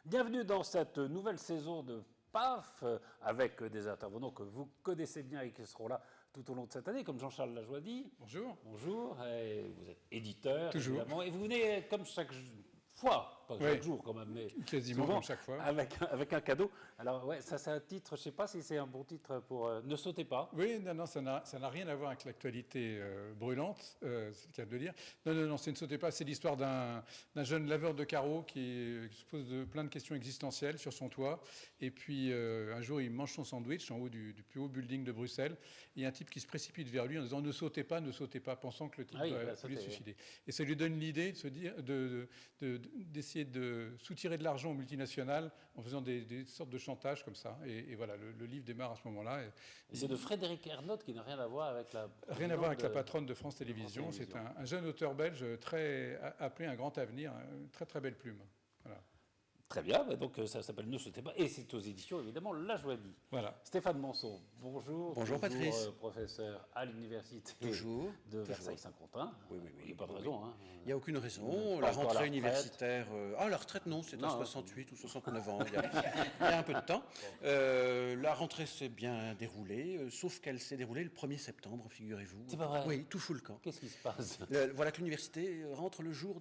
Bienvenue dans cette nouvelle saison de PAF, avec des intervenants que vous connaissez bien et qui seront là tout au long de cette année, comme Jean-Charles Lajoie-dit. Bonjour. Bonjour, et vous êtes éditeur, toujours, évidemment, et vous venez comme chaque fois, pas chaque jour quand même, mais quasiment souvent, comme chaque fois. avec un cadeau. Alors ouais, ça c'est un titre, je ne sais pas si c'est un bon titre pour Ne sautez pas. Oui, non, ça n'a rien à voir avec l'actualité brûlante, c'est le cas de le dire. Non, c'est Ne sautez pas, c'est l'histoire d'un jeune laveur de carreaux qui se pose plein de questions existentielles sur son toit. Et puis un jour, il mange son sandwich en haut du plus haut building de Bruxelles. Et un type qui se précipite vers lui en disant ne sautez pas, pensant que le type va lui suicider. Et ça lui donne l'idée de se dire, d'essayer de soutirer de l'argent aux multinationales en faisant des sortes de chantage comme ça. Et voilà, le livre démarre à ce moment-là. Et c'est de Frédéric Ernotte qui n'a rien à voir avec la... Rien à voir avec la patronne de France Télévisions. C'est un jeune auteur belge très appelé un grand avenir, une très très belle plume. Voilà. Très bien, donc ça s'appelle Ne sautez pas, et c'est aux éditions évidemment Lajoie-dit. Voilà. Stéphane Manson, bonjour. Bonjour Patrice. Professeur à l'université de Versailles-Saint-Quentin. Oui. Il n'y a pas de raison. Hein. Il n'y a aucune raison. La rentrée universitaire... la retraite non, c'est à 68 ou 69 ans. Il y a un peu de temps. La rentrée s'est bien déroulée, sauf qu'elle s'est déroulée le 1er septembre, figurez-vous. C'est pas vrai? Oui, tout fout le camp. Qu'est-ce qui se passe? Voilà que l'université rentre le jour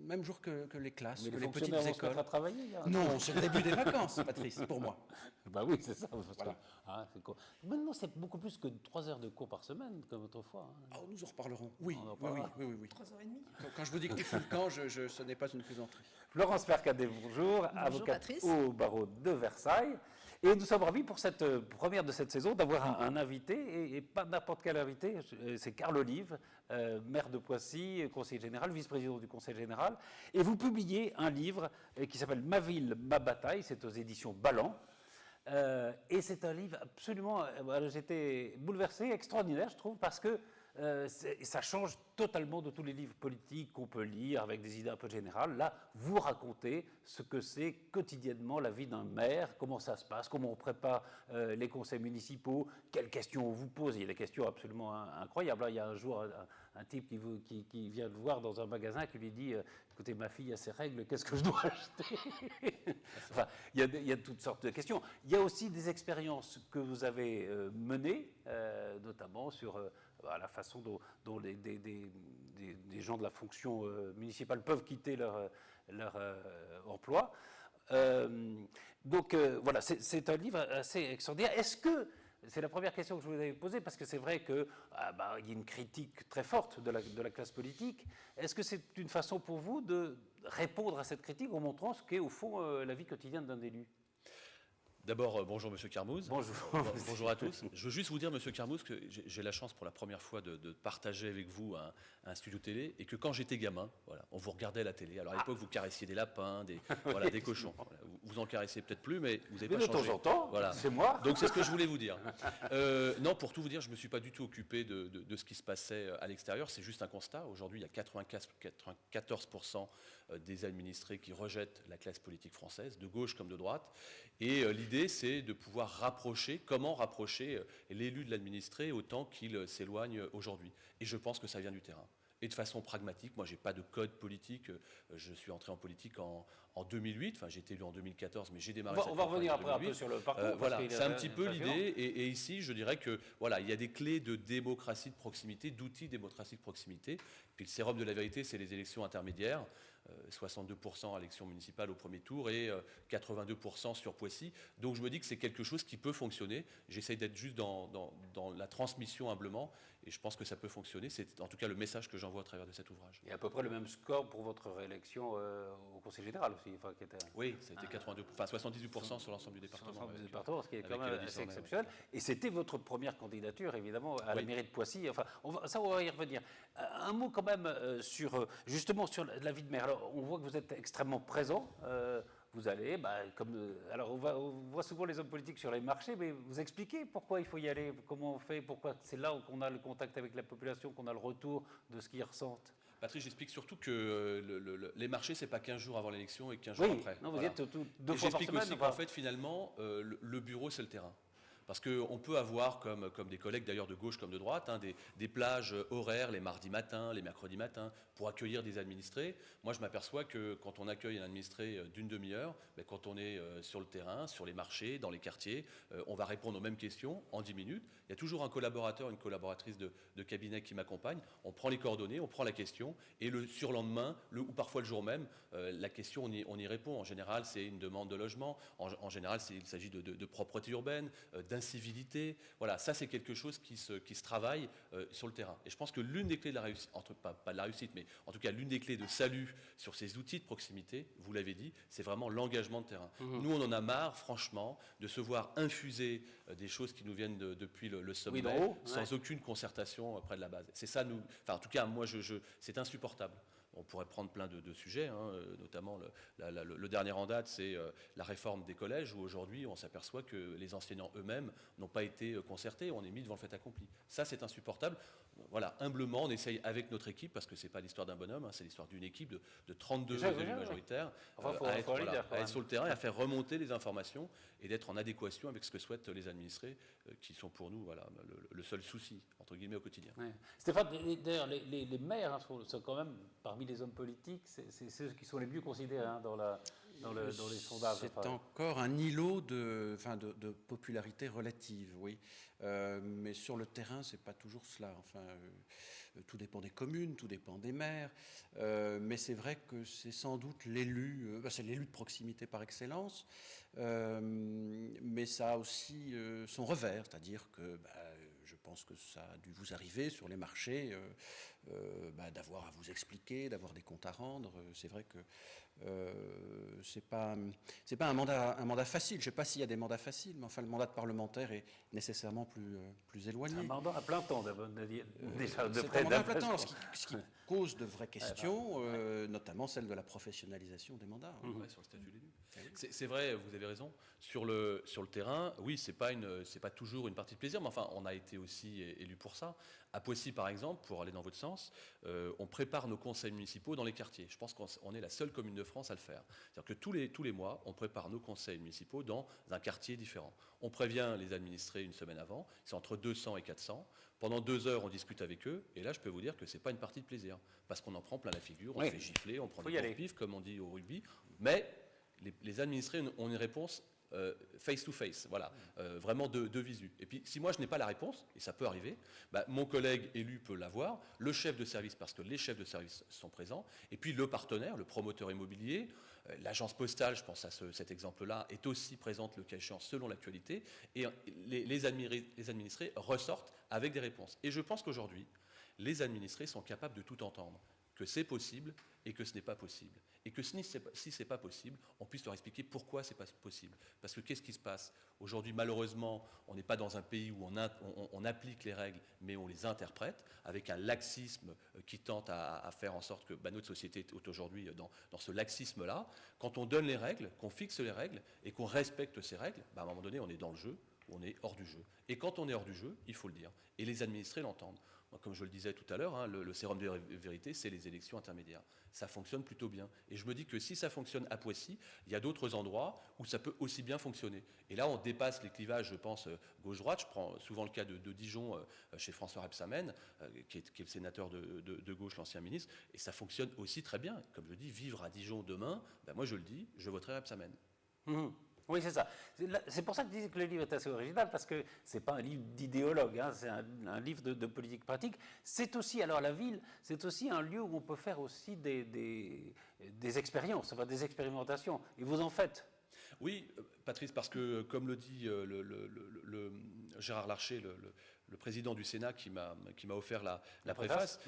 même jour que les classes, que les petites écoles. À travailler, non, c'est le début des vacances, Patrice, pour moi. Bah oui, c'est ça. Voilà. Maintenant, c'est beaucoup plus que 3 heures de cours par semaine, comme autrefois. Hein. Oh, nous en reparlerons. Oui. 3h30. Quand je vous dis que tout fout le camp, ce n'est pas une plaisanterie. Florence Mercadet, bonjour. Avocate au barreau de Versailles. Et nous sommes ravis pour cette première de cette saison d'avoir un invité, et pas n'importe quel invité, c'est Carl Olive, maire de Poissy, conseiller général, vice-président du conseil général. Et vous publiez un livre qui s'appelle Ma ville, ma bataille, c'est aux éditions Ballant. Et c'est un livre absolument, j'étais bouleversé, extraordinaire je trouve, parce que ça change totalement de tous les livres politiques qu'on peut lire avec des idées un peu générales. Là, vous racontez ce que c'est quotidiennement la vie d'un maire, comment ça se passe, comment on prépare les conseils municipaux, quelles questions on vous pose. Il y a des questions absolument incroyables. Il y a un jour un type qui vient le voir dans un magasin qui lui dit écoutez, ma fille a ses règles, qu'est-ce que je dois acheter? Enfin, il y a toutes sortes de questions. Il y a aussi des expériences que vous avez menées, notamment sur la façon dont des gens de la fonction municipale peuvent quitter leur emploi. Donc voilà, c'est un livre assez extraordinaire. Est-ce que, c'est la première question que je vous avais posée, parce que c'est vrai qu'il y a une critique très forte de la classe politique. Est-ce que c'est une façon pour vous de répondre à cette critique en montrant ce qu'est au fond la vie quotidienne d'un élu? D'abord, bonjour Monsieur Carmouze. Bonjour. Bonjour à tous. Je veux juste vous dire, Monsieur Carmouze, que j'ai la chance pour la première fois de partager avec vous un studio télé, et que quand j'étais gamin, voilà, on vous regardait à la télé. Alors à l'époque, vous caressiez des lapins, des cochons. Voilà, vous en caressez peut-être plus, mais vous n'avez pas changé. De temps en temps, voilà. C'est moi. Donc c'est ce que je voulais vous dire. Non, pour tout vous dire, je ne me suis pas du tout occupé de ce qui se passait à l'extérieur. C'est juste un constat. Aujourd'hui, il y a 94% des administrés qui rejettent la classe politique française, de gauche comme de droite. Et l'idée, c'est de pouvoir comment rapprocher l'élu de l'administré autant qu'il s'éloigne aujourd'hui. Et je pense que ça vient du terrain. Et de façon pragmatique, moi, je n'ai pas de code politique. Je suis entré en politique en 2008. Enfin, j'ai été élu en 2014, mais j'ai démarré. On va revenir après un peu sur le parcours. Voilà, c'est un petit peu l'idée. Et ici, je dirais que voilà, il y a des clés de démocratie de proximité, d'outils de démocratie de proximité. Puis le sérum de la vérité, c'est les élections intermédiaires. 62% à l'élection municipale au premier tour et 82% sur Poissy. Donc je me dis que c'est quelque chose qui peut fonctionner. J'essaye d'être juste dans la transmission humblement, et je pense que ça peut fonctionner. C'est en tout cas le message que j'envoie à travers de cet ouvrage. Il y a à peu près le même score pour votre réélection au Conseil général aussi. Qui était... Oui, ça a été 78% sur l'ensemble du département. Sur l'ensemble du département, ce qui est quand même assez exceptionnel. Et c'était votre première candidature, évidemment, à la mairie de Poissy. Enfin, on va y revenir. Un mot quand même justement sur la vie de maire. Alors, on voit que vous êtes extrêmement présent. Vous allez, alors on voit souvent les hommes politiques sur les marchés, mais vous expliquez pourquoi il faut y aller, comment on fait, pourquoi c'est là qu'on a le contact avec la population, qu'on a le retour de ce qu'ils ressentent. Patrice, j'explique surtout que les marchés, c'est pas 15 jours avant l'élection et 15 jours après. Non, vous y êtes deux fois par semaine. J'explique aussi qu'en fait, finalement, le bureau, c'est le terrain. Parce qu'on peut avoir, comme des collègues d'ailleurs de gauche comme de droite, des plages horaires les mardis matins, les mercredis matins, pour accueillir des administrés. Moi, je m'aperçois que quand on accueille un administré d'une demi-heure, quand on est sur le terrain, sur les marchés, dans les quartiers, on va répondre aux mêmes questions en 10 minutes. Il y a toujours un collaborateur, une collaboratrice de cabinet qui m'accompagne. On prend les coordonnées, on prend la question, et le surlendemain, ou parfois le jour même, la question, on y répond. En général, c'est une demande de logement. En général, il s'agit de propreté urbaine, d'incivilité. Voilà, ça, c'est quelque chose qui se travaille sur le terrain. Et je pense que l'une des clés de la réussite, pas de la réussite, mais en tout cas l'une des clés de salut sur ces outils de proximité, vous l'avez dit, c'est vraiment l'engagement de terrain. Nous, on en a marre, franchement, de se voir infuser des choses qui nous viennent depuis le sommet, sans aucune concertation près de la base. C'est ça, en tout cas, moi, c'est insupportable. On pourrait prendre plein de sujets, notamment le dernier en date, c'est la réforme des collèges, où aujourd'hui on s'aperçoit que les enseignants eux-mêmes n'ont pas été concertés, on est mis devant le fait accompli. Ça, c'est insupportable. Voilà, humblement, on essaye avec notre équipe, parce que ce n'est pas l'histoire d'un bonhomme, c'est l'histoire d'une équipe de 32 élus majoritaires, à être sur le terrain et à faire remonter les informations et d'être en adéquation avec ce que souhaitent les administrés, qui sont pour nous le seul souci, entre guillemets, au quotidien. Ouais. Stéphane, d'ailleurs, les maires sont quand même, parmi les hommes politiques, c'est ceux qui sont les mieux considérés dans les sondages. C'est encore un îlot de popularité relative, oui. Mais sur le terrain, c'est pas toujours cela. Tout dépend des communes, tout dépend des maires. Mais c'est vrai que c'est sans doute l'élu, c'est l'élu de proximité par excellence. Mais ça a aussi son revers, c'est-à-dire que je pense que ça a dû vous arriver sur les marchés d'avoir à vous expliquer, d'avoir des comptes à rendre. C'est vrai que c'est pas un mandat facile. Je ne sais pas s'il y a des mandats faciles, mais enfin le mandat de parlementaire est nécessairement plus éloigné. Un mandat à plein temps, déjà de c'est près. Un mandat à plein temps, ce qui cause de vraies questions, notamment celle de la professionnalisation des mandats. Ouais, sur le statut d'élu. C'est vrai, vous avez raison. Sur le terrain, oui, c'est pas toujours une partie de plaisir, mais enfin, on a été aussi élu pour ça. À Poissy, par exemple, pour aller dans votre sens, on prépare nos conseils municipaux dans les quartiers. Je pense qu'on est la seule commune de France à le faire. C'est-à-dire que tous les mois, on prépare nos conseils municipaux dans un quartier différent. On prévient les administrés une semaine avant, c'est entre 200 et 400. Pendant 2 heures, on discute avec eux, et là, je peux vous dire que c'est pas une partie de plaisir, parce qu'on en prend plein la figure, on fait gifler, on prend des coups de pif, comme on dit au rugby, mais les administrés ont une réponse face to face, voilà, vraiment de visu. Et puis, si moi je n'ai pas la réponse, et ça peut arriver, mon collègue élu peut l'avoir, le chef de service, parce que les chefs de service sont présents, et puis le partenaire, le promoteur immobilier, l'agence postale, je pense à cet exemple-là, est aussi présente le cas échéant selon l'actualité, et les administrés ressortent avec des réponses. Et je pense qu'aujourd'hui, les administrés sont capables de tout entendre, que c'est possible et que ce n'est pas possible. Et que si ce n'est pas possible, on puisse leur expliquer pourquoi ce n'est pas possible. Parce que qu'est-ce qui se passe? Aujourd'hui, malheureusement, on n'est pas dans un pays où on applique les règles, mais on les interprète, avec un laxisme qui tente à faire en sorte que notre société est aujourd'hui dans ce laxisme-là. Quand on donne les règles, qu'on fixe les règles et qu'on respecte ces règles, à un moment donné, on est dans le jeu, on est hors du jeu. Et quand on est hors du jeu, il faut le dire. Et les administrés l'entendent. Comme je le disais tout à l'heure, le sérum de vérité, c'est les élections intermédiaires. Ça fonctionne plutôt bien. Et je me dis que si ça fonctionne à Poissy, il y a d'autres endroits où ça peut aussi bien fonctionner. Et là, on dépasse les clivages, je pense, gauche-droite. Je prends souvent le cas de Dijon, chez François Rebsamen, qui est le sénateur de gauche, l'ancien ministre. Et ça fonctionne aussi très bien. Comme je dis, vivre à Dijon demain, moi je le dis, je voterai Rebsamen. Oui, c'est ça. C'est pour ça que je disais que le livre est assez original, parce que ce n'est pas un livre d'idéologue, c'est un livre de politique pratique. C'est aussi, alors la ville, c'est aussi un lieu où on peut faire aussi des expériences, enfin des expérimentations. Et vous en faites. Oui, Patrice, parce que, comme le dit Gérard Larcher, le président du Sénat qui m'a offert la préface,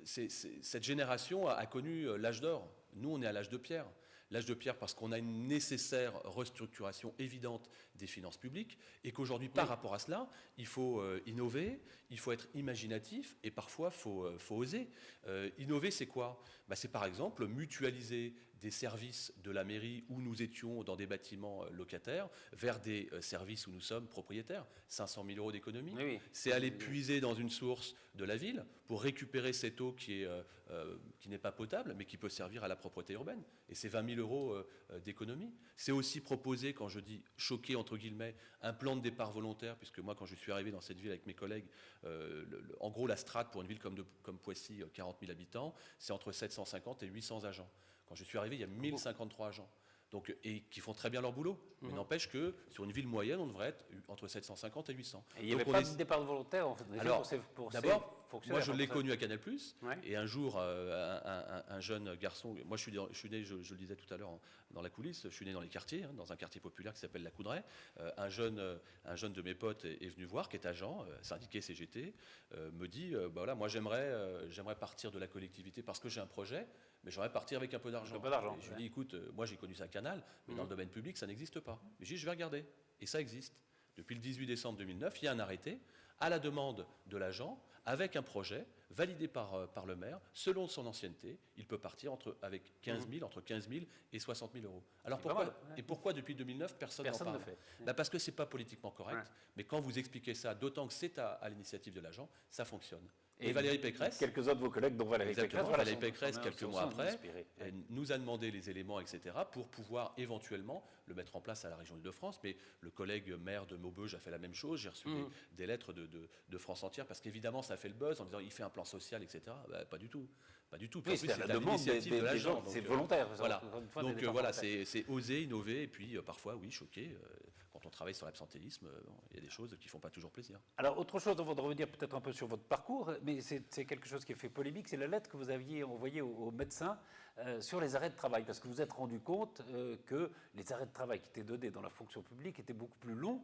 cette génération a connu l'âge d'or. Nous, on est à l'âge de pierre. L'âge de pierre parce qu'on a une nécessaire restructuration évidente des finances publiques et qu'aujourd'hui, par rapport à cela, il faut innover, il faut être imaginatif et parfois, il faut oser. Innover, c'est quoi? C'est par exemple mutualiser des services de la mairie où nous étions dans des bâtiments locataires vers des services où nous sommes propriétaires. 500 000 euros d'économie. Oui. C'est aller puiser dans une source de la ville pour récupérer cette eau qui n'est pas potable, mais qui peut servir à la propreté urbaine. Et c'est 20 000 euros d'économie. C'est aussi proposer, quand je dis choquer, entre guillemets, un plan de départ volontaire, puisque moi, quand je suis arrivé dans cette ville avec mes collègues, en gros, la strate pour une ville comme Poissy, 40 000 habitants, c'est entre 750 et 800 agents. Quand je suis arrivé, il y a 1053 agents. Donc, et qui font très bien leur boulot. Mais n'empêche que sur une ville moyenne, on devrait être entre 750 et 800. Et il n'y avait pas de départ volontaire en fait. Alors, d'abord, moi je l'ai connu à Canal+, et un jour, un jeune garçon, moi je suis né, je le disais tout à l'heure dans la coulisse, je suis né dans les quartiers, dans un quartier populaire qui s'appelle la Coudray. Un jeune de mes potes est venu voir, qui est agent, syndiqué CGT, me dit, voilà, moi j'aimerais partir de la collectivité parce que j'ai un projet, mais j'aimerais partir avec un peu d'argent. Je lui dis, écoute, moi j'ai connu ça à Canal, mais dans le domaine public, ça n'existe pas. Je dis, je vais regarder. Et ça existe. Depuis le 18 décembre 2009, il y a un arrêté à la demande de l'agent, avec un projet validé par le maire, selon son ancienneté, il peut partir entre 15 000 et 60 000 euros. Alors pourquoi depuis 2009 personne n'en parle? Parce que ce n'est pas politiquement correct, mais quand vous expliquez ça, d'autant que c'est à l'initiative de l'agent, ça fonctionne. Et Valérie Pécresse, quelques-uns de vos collègues, dont Valérie Pécresse, quelques mois après, nous a demandé les éléments, etc., pour pouvoir éventuellement le mettre en place à la région Île-de-France. Mais le collègue maire de Maubeuge a fait la même chose. J'ai reçu des lettres de France entière, parce qu'évidemment, ça fait le buzz en disant il fait un plan social, etc. Pas du tout. Pas du tout. Oui, c'est la demande de l'agent. C'est volontaire. Voilà. Donc voilà, c'est oser, innover, et puis parfois, oui, choquer. Quand on travaille sur l'absentéisme, il y a des choses qui ne font pas toujours plaisir. Alors, autre chose, avant de revenir peut-être un peu sur votre parcours, mais c'est quelque chose qui a fait polémique, c'est la lettre que vous aviez envoyée aux médecins sur les arrêts de travail, parce que vous vous êtes rendu compte que les arrêts de travail qui étaient donnés dans la fonction publique étaient beaucoup plus longs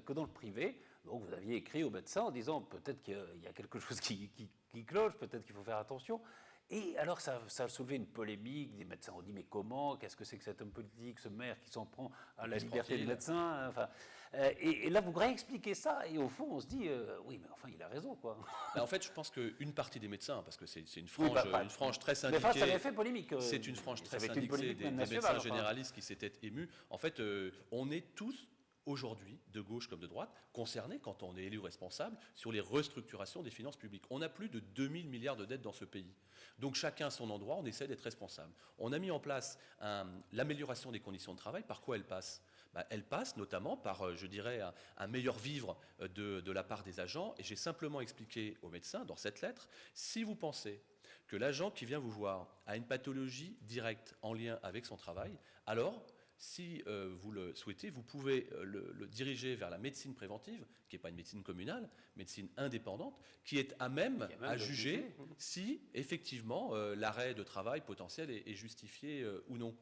que dans le privé. Donc, vous aviez écrit aux médecins en disant peut-être qu'il y a quelque chose qui cloche, peut-être qu'il faut faire attention. Et alors, ça a soulevé une polémique. Des médecins ont dit, mais comment? Qu'est-ce que c'est que cet homme politique, ce maire qui s'en prend à la liberté des médecins? Enfin, et là, vous réexpliquez ça, et au fond, on se dit, oui, mais enfin, il a raison, quoi. En fait, je pense qu'une partie des médecins, parce que c'est une frange très syndiquée. Mais ça avait fait polémique. C'est une frange très syndiquée des médecins généralistes qui s'étaient émus. En fait, on est tous, aujourd'hui, de gauche comme de droite, concernés, quand on est élu responsable, sur les restructurations des finances publiques. On a plus de 2000 milliards de dettes dans ce pays. Donc chacun à son endroit, on essaie d'être responsable. On a mis en place l'amélioration des conditions de travail. Par quoi elle passe? Elle passe notamment par, je dirais, un meilleur vivre de la part des agents. Et j'ai simplement expliqué aux médecins, dans cette lettre, si vous pensez que l'agent qui vient vous voir a une pathologie directe en lien avec son travail, alors, si vous le souhaitez, vous pouvez le diriger vers la médecine préventive, qui n'est pas une médecine communale, médecine indépendante, qui est à même à juger si, effectivement, l'arrêt de travail potentiel est justifié ou non.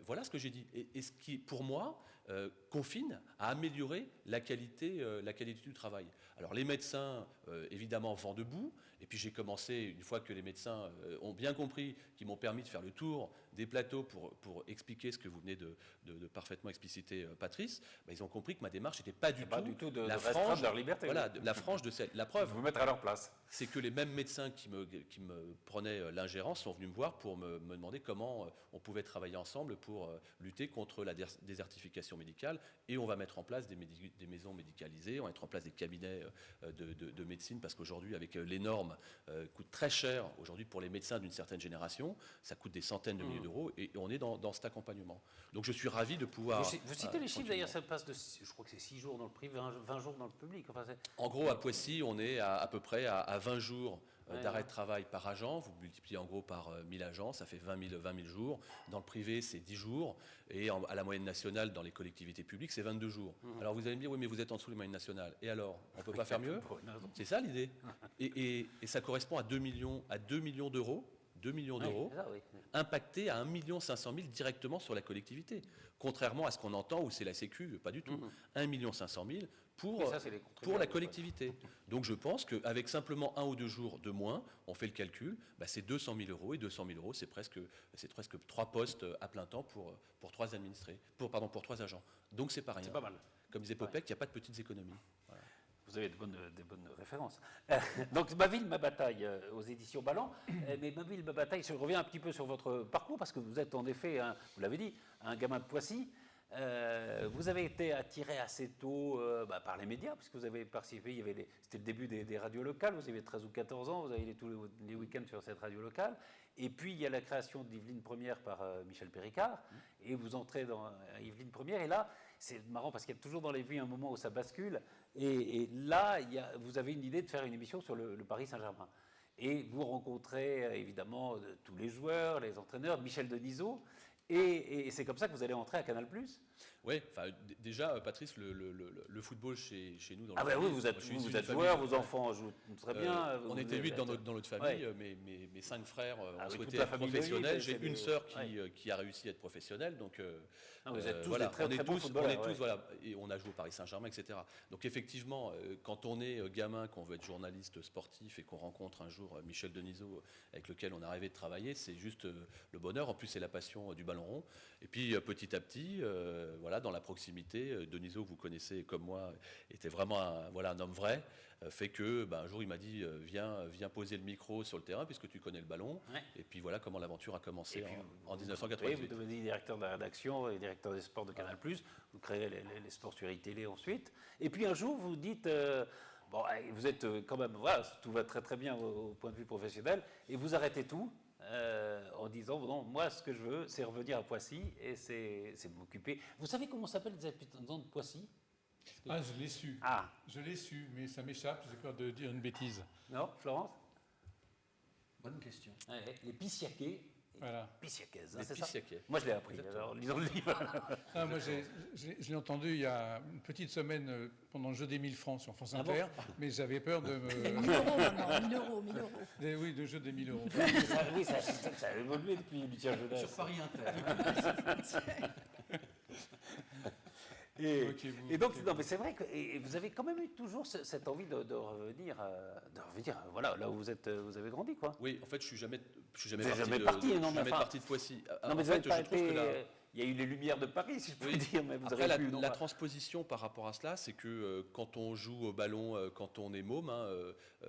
Voilà ce que j'ai dit. Et ce qui, pour moi, confine à améliorer la qualité du travail. Alors les médecins, évidemment, vont debout. Et puis j'ai commencé, une fois que les médecins ont bien compris, qui m'ont permis de faire le tour des plateaux pour expliquer ce que vous venez de parfaitement expliciter, Patrice, ils ont compris que ma démarche n'était pas du tout la frange de leur liberté. Voilà, la frange de cette. La preuve. Vous mettre à leur place. C'est que les mêmes médecins qui me prenaient l'ingérence sont venus me voir pour me demander comment on pouvait travailler ensemble pour lutter contre la désertification médicale. Et on va mettre en place des maisons médicalisées, on va mettre en place des cabinets de médecine, parce qu'aujourd'hui, avec les normes, coûte très cher aujourd'hui pour les médecins d'une certaine génération, ça coûte des centaines de milliers d'euros, et on est dans cet accompagnement. Donc je suis ravi de pouvoir... Vous citez les chiffres, d'ailleurs, ça passe de, je crois que c'est 6 jours dans le privé, 20 jours dans le public. Enfin, en gros, à Poissy, on est à peu près à 20 jours d'arrêt de travail par agent. Vous multipliez en gros par 1000 agents, ça fait 20 000 jours. Dans le privé, c'est 10 jours. Et à la moyenne nationale, dans les collectivités publiques, c'est 22 jours. Alors vous allez me dire, oui, mais vous êtes en dessous des moyennes nationales. Et alors, on ne peut pas faire mieux? C'est ça l'idée. Et ça correspond à 2 millions d'euros. 2 millions d'euros, impactés à 1 500 000 directement sur la collectivité. Contrairement à ce qu'on entend où c'est la Sécu, pas du tout. 1 500 000 pour la collectivité. Donc je pense qu'avec simplement 1 ou 2 jours de moins, on fait le calcul, c'est 200 000 euros, et 200 000 euros, c'est presque 3 postes à plein temps pour 3 administrés, pour 3 agents. Donc c'est pas rien. C'est pas mal. Comme disait Popek, il n'y a pas de petites économies. Voilà. vous avez des bonnes références. Donc, Ma ville, ma bataille, aux éditions Ballant. Mais Ma ville, ma bataille, je reviens un petit peu sur votre parcours, parce que vous êtes en effet, vous l'avez dit, un gamin de Poissy. Vous avez été attiré assez tôt par les médias, puisque vous avez participé, c'était le début des radios locales, vous aviez 13 ou 14 ans, vous avez tous les week-ends sur cette radio locale. Et puis, il y a la création d'Yveline Première par Michel Péricard, et vous entrez dans Yveline Première, et là, c'est marrant parce qu'il y a toujours dans les vies un moment où ça bascule, et là, vous avez une idée de faire une émission sur le Paris Saint-Germain. Et vous rencontrez évidemment tous les joueurs, les entraîneurs, Michel Denisot, et c'est comme ça que vous allez entrer à Canal+. Oui, déjà, Patrice, le football chez nous dans le oui, vous êtes joueur, vos enfants jouent très bien. On était 8 dans notre famille, mes 5 frères ont souhaité être professionnels. J'ai une sœur qui a réussi à être professionnelle, donc vous êtes tous voilà, des très bons footballeurs. Voilà, et on a joué au Paris Saint-Germain, etc. Donc effectivement, quand on est gamin, qu'on veut être journaliste sportif et qu'on rencontre un jour Michel Denisot, avec lequel on a rêvé de travailler, c'est juste le bonheur. En plus, c'est la passion du ballon rond. Et puis petit à petit, voilà, dans la proximité, Denisot, que vous connaissez comme moi, était vraiment un homme vrai, fait que un jour il m'a dit viens poser le micro sur le terrain puisque tu connais le ballon. Et puis voilà comment l'aventure a commencé en 1988. Vous devenez directeur de la rédaction et directeur des sports de Canal+, vous créez les sports sur iTélé ensuite. Et puis un jour vous dites, vous êtes quand même, voilà, tout va très très bien au point de vue professionnel, et vous arrêtez tout. En disant, non, moi ce que je veux c'est revenir à Poissy et c'est m'occuper. Vous savez comment s'appellent les habitants de Poissy? Je l'ai su. Je l'ai su, mais ça m'échappe, j'ai peur de dire une bêtise. Non, Florence? Bonne question. Les Pissiaquais. Voilà. Pissiaquaises, c'est ça. Moi je l'ai appris en lisant le livre. Moi je l'ai entendu il y a une petite semaine pendant le jeu des 1000 francs sur France Inter, mais j'avais peur de me... 1000 euros maintenant, 1000 euros. Oui, le jeu des 1000 euros. Oui, ça a évolué depuis Lucien Jeunesse. Sur Paris Inter. Et donc, non, mais c'est vrai que vous avez quand même eu toujours cette envie de revenir, voilà, là où vous avez grandi, quoi. Oui, en fait, je suis jamais parti de Poissy. Non, mais il y a eu les lumières de Paris, si je peux dire. Mais vous Après, avez la transposition par rapport à cela, c'est que quand on joue au ballon, quand on est môme,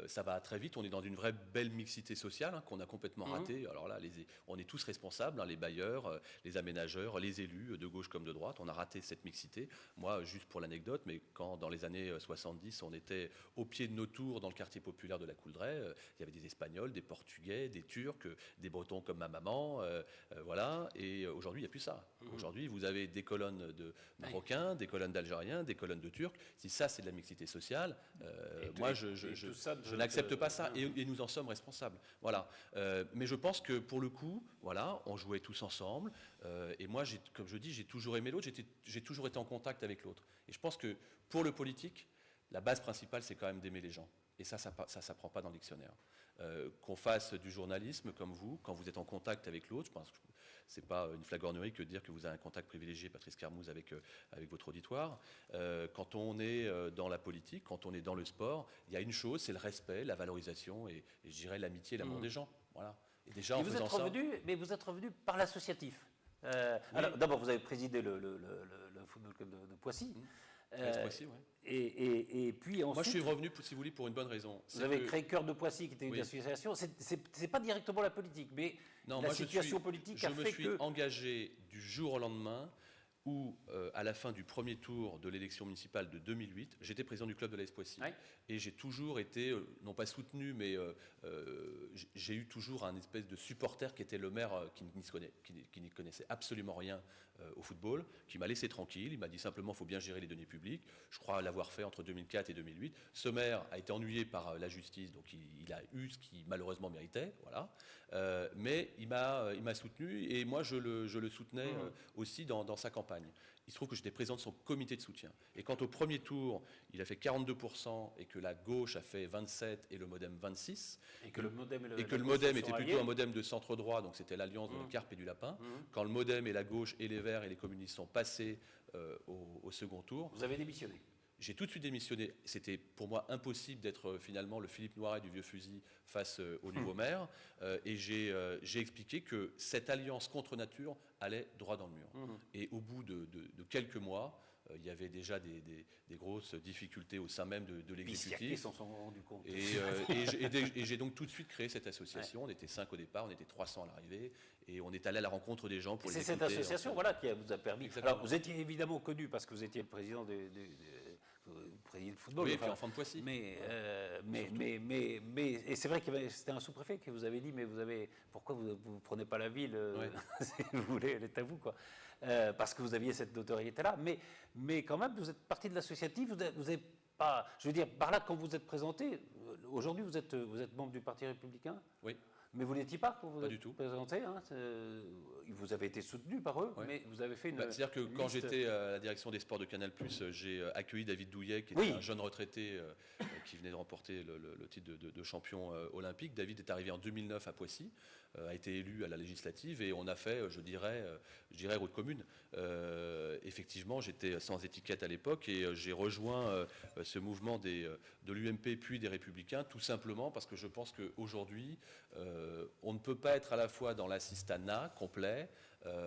ça va très vite. On est dans une vraie belle mixité sociale qu'on a complètement ratée. Alors là, on est tous responsables, les bailleurs, les aménageurs, les élus, de gauche comme de droite. On a raté cette mixité. Moi, juste pour l'anecdote, mais quand dans les années 70, on était au pied de nos tours dans le quartier populaire de la Couledray, il y avait des Espagnols, des Portugais, des Turcs, des Bretons comme ma maman, voilà. Et aujourd'hui, il n'y a plus ça. Aujourd'hui, vous avez des colonnes de Marocains, des colonnes d'Algériens, des colonnes de Turcs. Si ça, c'est de la mixité sociale, moi, je n'accepte pas ça et nous en sommes responsables. Voilà. Mais je pense que pour le coup, voilà, on jouait tous ensemble. Et moi, comme je dis, j'ai toujours aimé l'autre. J'ai toujours été en contact avec l'autre. Et je pense que pour le politique, la base principale, c'est quand même d'aimer les gens. Et ça s'apprend pas dans le dictionnaire. Qu'on fasse du journalisme comme vous, quand vous êtes en contact avec l'autre, je pense que c'est pas une flagornerie que de dire que vous avez un contact privilégié, Patrice Carmouze, avec votre auditoire. Quand on est dans la politique, quand on est dans le sport, il y a une chose, c'est le respect, la valorisation et je dirais l'amitié, l'amour des gens. Voilà. Et déjà, vous êtes revenu par l'associatif. Oui. Alors, d'abord, vous avez présidé le football club de Poissy. Poissy, ouais. Et puis ensuite, moi, je suis revenu, si vous voulez, pour une bonne raison. Vous avez créé Cœur de Poissy, qui était une association. C'est pas directement la politique, mais la situation politique a fait que... Je me suis engagé du jour au lendemain où, à la fin du premier tour de l'élection municipale de 2008, j'étais président du club de l'AS Poissy. Oui. Et j'ai toujours été, non pas soutenu, mais j'ai eu toujours un espèce de supporter qui était le maire qui n'y connaissait absolument rien au football, qui m'a laissé tranquille. Il m'a dit simplement qu'il faut bien gérer les deniers publics. Je crois l'avoir fait entre 2004 et 2008. Ce maire a été ennuyé par la justice, donc il a eu ce qu'il malheureusement méritait. Voilà. Mais il m'a soutenu et moi je le soutenais aussi dans sa campagne. Il se trouve que j'étais président de son comité de soutien. Et quand au premier tour, il a fait 42% et que la gauche a fait 27% et le MoDem 26%, et que le MoDem était plutôt un MoDem de centre-droit, donc c'était l'alliance de la carpe et du lapin, quand le MoDem et la gauche et les Verts et les communistes sont passés au second tour... Vous avez démissionné? J'ai tout de suite démissionné. C'était pour moi impossible d'être finalement le Philippe Noiret du vieux fusil face au nouveau maire. Et j'ai expliqué que cette alliance contre nature allait droit dans le mur. Et au bout de quelques mois, il y avait déjà des grosses difficultés au sein même de l'exécutif. Ils s'en sont rendus compte. Et j'ai donc tout de suite créé cette association. Ouais. On était 5 au départ, on était 300 à l'arrivée, et on est allé à la rencontre des gens pour les écouter. C'est cette association qui vous a permis. Exactement. Alors, vous étiez évidemment connu parce que vous étiez le président du football. Oui, et puis enfant de Poissy. Et c'est vrai que c'était un sous-préfet qui vous avait dit, mais pourquoi vous ne prenez pas la ville si vous voulez, elle est à vous, quoi. Parce que vous aviez cette notoriété-là. Mais quand même, vous êtes parti de l'associatif, vous avez pas... Je veux dire, par là, quand vous êtes présenté, aujourd'hui, vous êtes membre du Parti républicain. Oui. Mais vous n'étiez pas quand vous pas êtes du tout. présenté. Vous avez été soutenu par eux, mais vous avez fait une. C'est-à-dire que quand j'étais à la direction des sports de Canal+, j'ai accueilli David Douillet, qui était un jeune retraité qui venait de remporter le titre de champion olympique. David est arrivé en 2009 à Poissy, a été élu à la législative, et on a fait, je dirais route commune. Effectivement, j'étais sans étiquette à l'époque, et j'ai rejoint ce mouvement de l'UMP puis des Républicains, tout simplement parce que je pense qu'aujourd'hui, on ne peut pas être à la fois dans l'assistanat complet,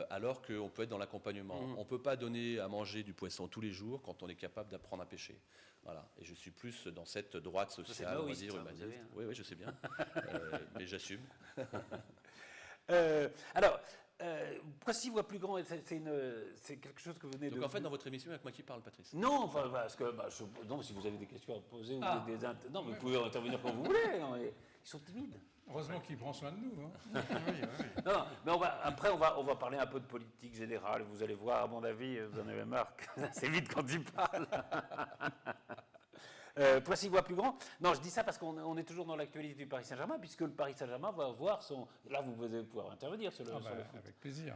alors qu'on peut être dans l'accompagnement. On ne peut pas donner à manger du poisson tous les jours quand on est capable d'apprendre à pêcher. Voilà. Et je suis plus dans cette droite sociale, on va dire, humaniste. Oui, je sais bien, mais j'assume. Alors, Poissy voit plus grand, c'est quelque chose que vous venez de... Donc en fait, dans votre émission, il y a que moi qui parle, Patrice. Non, parce que non, si vous avez des questions à poser, non, mais vous pouvez intervenir quand vous voulez. Non, mais ils sont timides. Heureusement qu'il prend soin de nous. Hein. Non, mais après, on va parler un peu de politique générale. Vous allez voir, à mon avis, vous en avez marre. C'est vite quand il parle. Poissy voit plus grand. Non, je dis ça parce qu'on est toujours dans l'actualité du Paris Saint-Germain, puisque le Paris Saint-Germain va avoir son... Là, vous allez pouvoir intervenir sur le foot. Avec plaisir.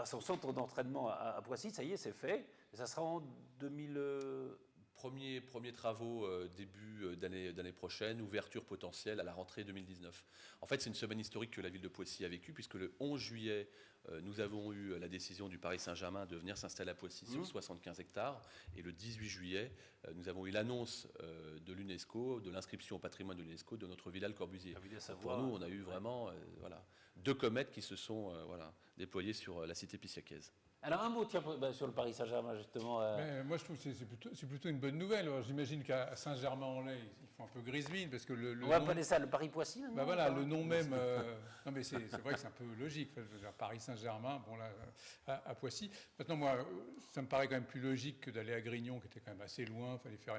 Son centre d'entraînement à Poissy, ça y est, c'est fait. Et ça sera en 2000... Premiers travaux début d'année prochaine, ouverture potentielle à la rentrée 2019. En fait, c'est une semaine historique que la ville de Poissy a vécue, puisque le 11 juillet, nous avons eu la décision du Paris Saint-Germain de venir s'installer à Poissy sur 75 hectares. Et le 18 juillet, nous avons eu l'annonce de l'UNESCO, de l'inscription au patrimoine de l'UNESCO de notre villa Le Corbusier. Pour nous, on a eu vraiment 2 comètes qui se sont déployées sur la cité pissiacaise. Alors un mot sur le Paris Saint-Germain, justement. Moi, je trouve que c'est plutôt une bonne nouvelle. Alors, j'imagine qu'à Saint-Germain-en-Laye, ils font un peu grise-mine, parce que le on va appeler ça le Paris-Poissy, maintenant. Voilà, le nom même... non, mais c'est vrai que c'est un peu logique. Enfin, je veux dire, Paris Saint-Germain, bon là, à Poissy. Maintenant, moi, ça me paraît quand même plus logique que d'aller à Grignon, qui était quand même assez loin. Il fallait faire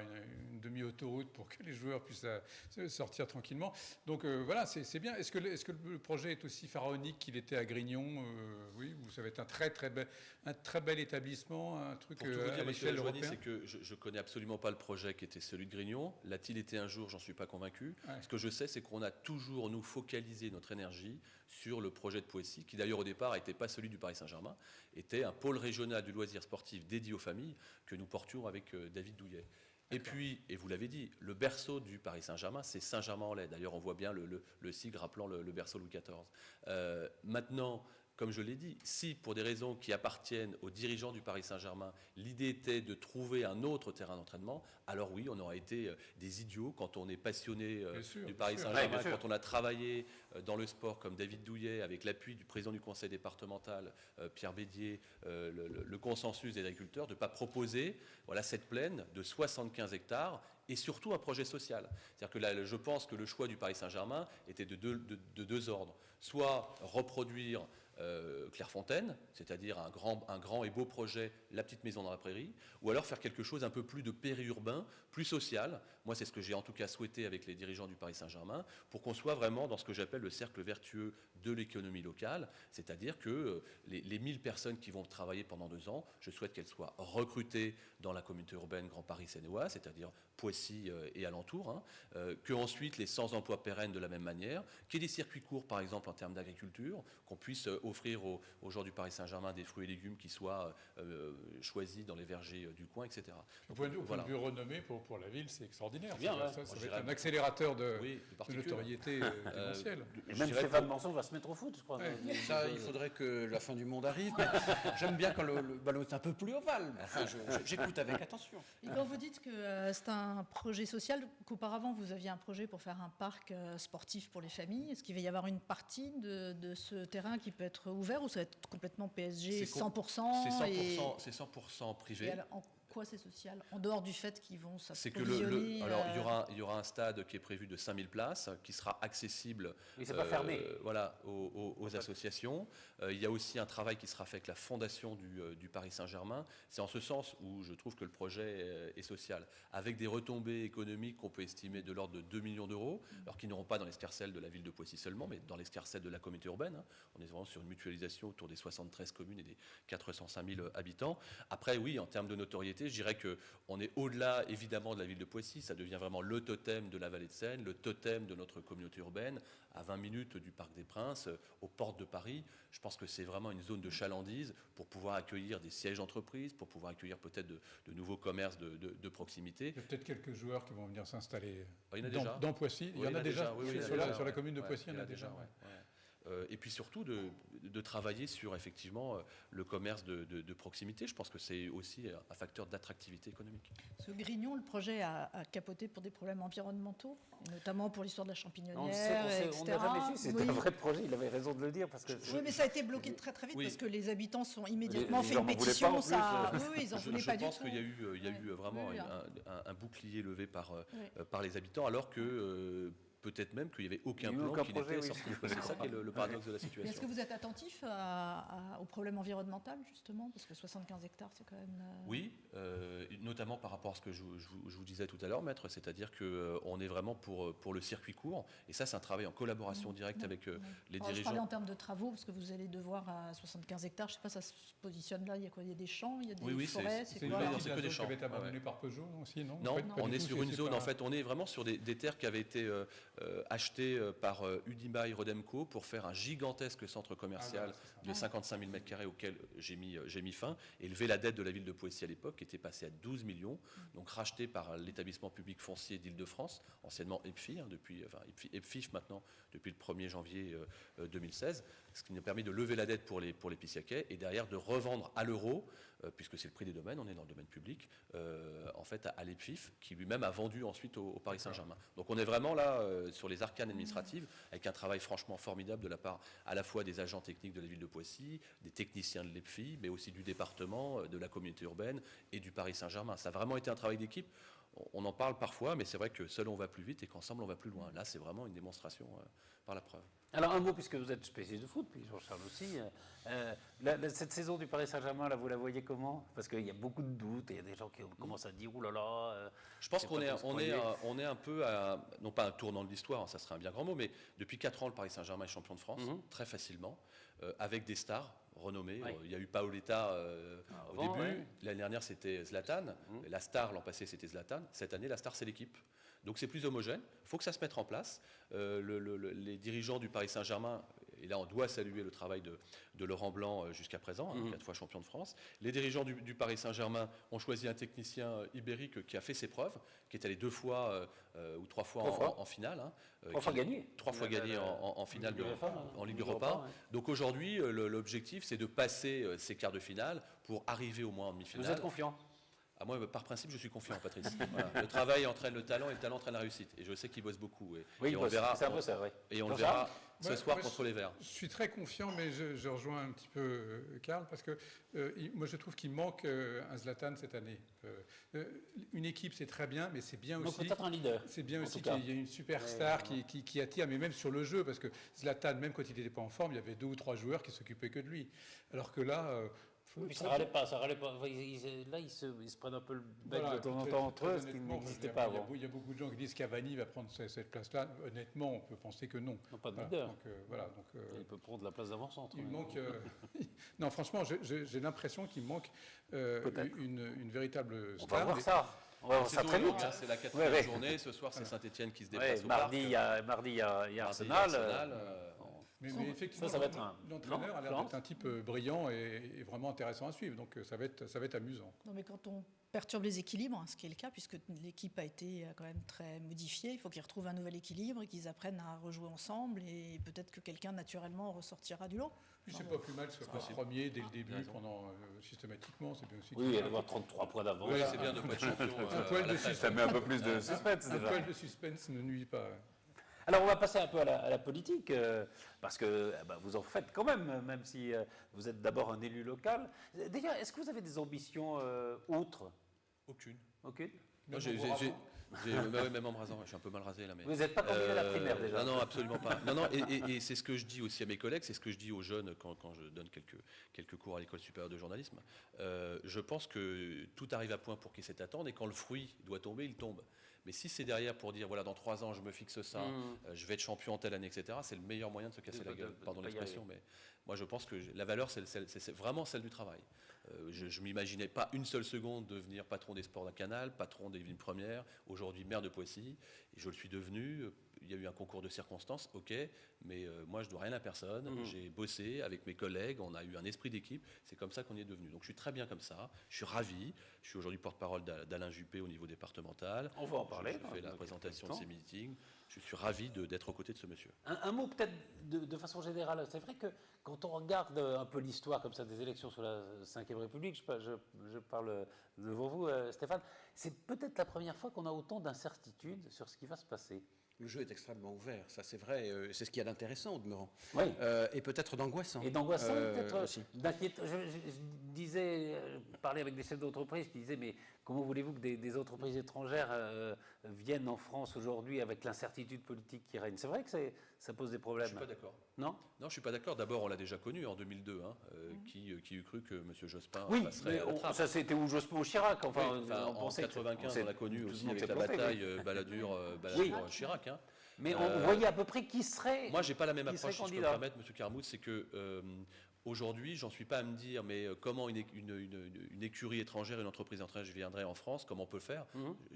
une demi-autoroute pour que les joueurs puissent sortir tranquillement. Donc voilà, c'est bien. Est-ce que le projet est aussi pharaonique qu'il était à Grignon? Oui, ça va être un très bel établissement, un truc pour tout vous dire, à l'échelle européenne. C'est que je ne connais absolument pas le projet qui était celui de Grignon. L'a-t-il été un jour? J'en suis pas convaincu. Ce que je sais, c'est qu'on a toujours, nous, focalisé notre énergie sur le projet de Poissy, qui d'ailleurs au départ n'était pas celui du Paris Saint-Germain, était un pôle régional du loisir sportif dédié aux familles que nous portions avec David Douillet. Et puis, et vous l'avez dit, le berceau du Paris Saint-Germain, c'est Saint-Germain-en-Laye. D'ailleurs, on voit bien le sigle rappelant le berceau Louis XIV. Maintenant, comme je l'ai dit, si pour des raisons qui appartiennent aux dirigeants du Paris Saint-Germain, l'idée était de trouver un autre terrain d'entraînement, alors oui, on aurait été des idiots quand on est passionné du Paris Saint-Germain, quand on a travaillé dans le sport comme David Douillet, avec l'appui du président du conseil départemental, Pierre Bédier, le consensus des agriculteurs, de ne pas proposer cette plaine de 75 hectares et surtout un projet social. C'est-à-dire que là, je pense que le choix du Paris Saint-Germain était de deux ordres. Soit reproduire Clairefontaine, c'est-à-dire un grand et beau projet, la petite maison dans la prairie, ou alors faire quelque chose un peu plus de périurbain, plus social. Moi, c'est ce que j'ai en tout cas souhaité avec les dirigeants du Paris Saint-Germain, pour qu'on soit vraiment dans ce que j'appelle le cercle vertueux de l'économie locale, c'est-à-dire que les 1000 personnes qui vont travailler pendant 2 ans, je souhaite qu'elles soient recrutées dans la communauté urbaine Grand Paris Seine-et-Oise, c'est-à-dire Poissy et alentours, que ensuite les sans emploi pérennes de la même manière, qu'il y ait des circuits courts par exemple en termes d'agriculture, qu'on puisse offrir aux gens du Paris Saint-Germain des fruits et légumes qui soient choisis dans les vergers du coin, etc. Au point de vue renommée pour la ville, c'est extraordinaire. Bien, ça va être un accélérateur de notoriété démentielle. Et même Stéphane Manson va se mettre au foot, je crois. Ça, il faudrait que la fin du monde arrive. J'aime bien quand le ballon est un peu plus ovale. Enfin, j'écoute avec attention. Et quand vous dites que c'est un projet social, qu'auparavant vous aviez un projet pour faire un parc sportif pour les familles, est-ce qu'il va y avoir une partie de ce terrain qui peut être ouvert ou ça va être complètement PSG C'est 100%? C'est 100% privé. Et alors, en quoi c'est social? En dehors du fait qu'ils vont C'est que s'approvisionner alors il y aura un stade qui est prévu de 5000 places, qui sera accessible pas fermé. Voilà, aux associations. Il y a aussi un travail qui sera fait avec la fondation du Paris Saint-Germain. C'est en ce sens où je trouve que le projet est social, avec des retombées économiques qu'on peut estimer de l'ordre de 2 millions d'euros, alors qu'ils n'auront pas dans l'escarcelle de la ville de Poissy seulement, mais dans l'escarcelle de la communauté urbaine. On est vraiment sur une mutualisation autour des 73 communes et des 405 000 habitants. Après, oui, en termes de notoriété, je dirais qu'on est au-delà, évidemment, de la ville de Poissy. Ça devient vraiment le totem de la vallée de Seine, le totem de notre communauté urbaine, à 20 minutes du Parc des Princes, aux portes de Paris. Je pense que c'est vraiment une zone de chalandise pour pouvoir accueillir des sièges d'entreprise, pour pouvoir accueillir peut-être de nouveaux commerces de proximité. Il y a peut-être quelques joueurs qui vont venir s'installer dans Poissy. Il y en a déjà. Sur la commune de Poissy, il y en a déjà. Et puis surtout de travailler sur effectivement le commerce de proximité. Je pense que c'est aussi un facteur d'attractivité économique. Ce Grignon, le projet a capoté pour des problèmes environnementaux, et notamment pour l'histoire de la champinonnière, on n'a jamais su, c'était un vrai projet, il avait raison de le dire. Parce que oui, mais ça a été bloqué très très vite parce que les habitants sont immédiatement Les fait gens une n'en voulaient pétition. pas en plus. Oui, ils n'en voulaient pas du tout. Je pense qu'il y a eu vraiment un bouclier levé par les habitants, alors que peut-être même qu'il n'y avait aucun plan qui n'était sorti. C'est ça qui est le paradoxe de la situation. Est-ce que vous êtes attentif au problème environnemental, justement? Parce que 75 hectares, c'est quand même... Oui, notamment par rapport à ce que je vous disais tout à l'heure, maître, c'est-à-dire qu'on est vraiment pour le circuit court. Et ça, c'est un travail en collaboration directe avec les dirigeants. Je parlais en termes de travaux, parce que vous allez devoir, à 75 hectares, je ne sais pas, ça se positionne là, il y a quoi? Il y a des champs, il y a des forêts, c'est quoi? C'est que des champs. Qui avait été abandonné par Peugeot aussi, non? Non, on est sur une zone, en fait, on est vraiment sur des terres qui avaient été acheté par Udimbaï Rodemco pour faire un gigantesque centre commercial de 55 000 m² auquel j'ai mis fin, et lever la dette de la ville de Poissy à l'époque, qui était passée à 12 millions, donc racheté par l'établissement public foncier d'Île-de-France, anciennement EPFI, EPFIF maintenant, depuis le 1er janvier 2016, ce qui nous a permis de lever la dette pour les Pissiaquais et derrière de revendre à l'euro, puisque c'est le prix des domaines, on est dans le domaine public, en fait à l'EPFIF, qui lui-même a vendu ensuite au Paris Saint-Germain. Donc on est vraiment là sur les arcanes administratives, avec un travail franchement formidable de la part à la fois des agents techniques de la ville de Poissy, des techniciens de l'EPFI, mais aussi du département, de la communauté urbaine et du Paris Saint-Germain. Ça a vraiment été un travail d'équipe. On en parle parfois, mais c'est vrai que seul on va plus vite et qu'ensemble on va plus loin. Là, c'est vraiment une démonstration par la preuve. Alors un mot, puisque vous êtes spécialiste de foot, puis Jean-Charles aussi. Cette saison du Paris Saint-Germain, là, vous la voyez comment? Parce qu'il y a beaucoup de doutes et il y a des gens qui commencent à dire « Ouh là là ». Je pense qu'on est un peu à, non pas un tournant de l'histoire, ça serait un bien grand mot, mais depuis 4 ans, le Paris Saint-Germain est champion de France, très facilement, avec des stars renommées. Il y a eu Paoletta au début. L'année dernière, c'était Zlatan. La star, l'an passé, c'était Zlatan. Cette année, la star, c'est l'équipe. Donc c'est plus homogène, il faut que ça se mette en place. Les dirigeants du Paris Saint-Germain, et là on doit saluer le travail de Laurent Blanc jusqu'à présent, 4 fois champion de France. Les dirigeants du Paris Saint-Germain ont choisi un technicien ibérique qui a fait ses preuves, qui est allé 2 fois ou 3 fois en finale. 3 fois gagné. 3 fois gagné en finale en Ligue Europa. Donc aujourd'hui, l'objectif c'est de passer ces quarts de finale pour arriver au moins en demi-finale. Vous êtes confiant? Moi, par principe, je suis confiant, Patrice. Voilà. Le travail entraîne le talent et le talent entraîne la réussite. Et je sais qu'il bosse beaucoup. Et on verra, c'est un peu ça, oui. Et on le verra ce soir contre les Verts. Je suis très confiant, mais je rejoins un petit peu Karl, parce que moi, je trouve qu'il manque un Zlatan cette année. Une équipe, c'est très bien, mais c'est bien aussi... peut-être un leader. C'est bien aussi qu'il y ait une superstar qui attire, mais même sur le jeu, parce que Zlatan, même quand il n'était pas en forme, il y avait 2 ou 3 joueurs qui s'occupaient que de lui. Alors que là... ça râlait pas. Là, ils se prennent un peu le bec de temps en temps entre eux, ce qui n'existait pas avant. Il y a beaucoup de gens qui disent qu'Cavani va prendre cette place-là. Honnêtement, on peut penser que non. Non, pas de leader. Il peut prendre la place d'avant-centre. Il manque... non, franchement, j'ai l'impression qu'il manque une véritable star. On va voir ça. On va voir ça très vite. C'est la 4e journée. Ce soir, c'est Saint-Etienne qui se déplace au Mardi, il y a Arsenal. Mais effectivement, l'entraîneur a l'air d'être un type brillant et vraiment intéressant à suivre. Donc ça va être amusant. Non, mais quand on perturbe les équilibres, ce qui est le cas, puisque l'équipe a été quand même très modifiée, il faut qu'ils retrouvent un nouvel équilibre, qu'ils apprennent à rejouer ensemble, et peut-être que quelqu'un naturellement ressortira du lot. C'est pas plus mal que ce soit premier dès le début, systématiquement. C'est bien aussi. Oui, avoir 33 points d'avance. Oui, c'est bien de ne pas être champion. Un poil de suspense. Ça met un peu plus de suspense. Un poil de suspense ne nuit pas. Alors on va passer un peu à la politique, parce que vous en faites quand même si vous êtes d'abord un élu local. D'ailleurs, est-ce que vous avez des ambitions autres? Aucune. Aucune? Non, même en me rasant, je suis un peu mal rasé là. Mais, vous n'êtes pas candidat à la primaire déjà? Non, absolument pas. Non, et c'est ce que je dis aussi à mes collègues, c'est ce que je dis aux jeunes quand je donne quelques cours à l'école supérieure de journalisme. Je pense que tout arrive à point pour qu'il s'y attende, et quand le fruit doit tomber, il tombe. Mais si c'est derrière pour dire, voilà, dans 3 ans, je me fixe ça, je vais être champion en telle année, etc., c'est le meilleur moyen de se casser la gueule, pardon l'expression, mais moi je pense que la valeur, c'est vraiment celle du travail. Je ne m'imaginais pas une seule seconde devenir patron des sports d'un canal, patron des Yvelines Premières, aujourd'hui maire de Poissy, et je le suis devenu. Il y a eu un concours de circonstances, ok, mais moi je ne dois rien à personne. J'ai bossé avec mes collègues, on a eu un esprit d'équipe, c'est comme ça qu'on y est devenu. Donc je suis très bien comme ça, je suis ravi. Je suis aujourd'hui porte-parole d'Alain Juppé au niveau départemental. On va en parler. Je fais la présentation de ces meetings. Je suis ravi d'être aux côtés de ce monsieur. Un mot peut-être de façon générale. C'est vrai que quand on regarde un peu l'histoire comme ça des élections sous la Ve République, je parle devant vous, Stéphane, c'est peut-être la première fois qu'on a autant d'incertitudes sur ce qui va se passer. Le jeu est extrêmement ouvert, ça c'est vrai, c'est ce qu'il y a d'intéressant au demeurant. Oui. Et peut-être d'angoissant. Et d'angoissant, peut-être aussi. d'inquiétant. Je disais, parler avec des chefs d'entreprise qui disaient, mais comment voulez-vous que des entreprises étrangères viennent en France aujourd'hui avec l'incertitude politique qui règne? C'est vrai que ça pose des problèmes. Je ne suis pas d'accord. Non, je ne suis pas d'accord. D'abord, on l'a déjà connu en 2002. Qui eut cru que M. Jospin passerait mais à la trappe. ça c'était où Jospin ou Chirac. Enfin, en 1995, on l'a connu aussi avec la bataille Balladur-Chirac. Mais on voyait à peu près qui serait. Moi, j'ai pas la même approche, si je peux me permettre, M. Carmouth, c'est que aujourd'hui, j'en suis pas à me dire, mais comment une écurie étrangère, une entreprise étrangère viendrait en France, comment on peut le faire.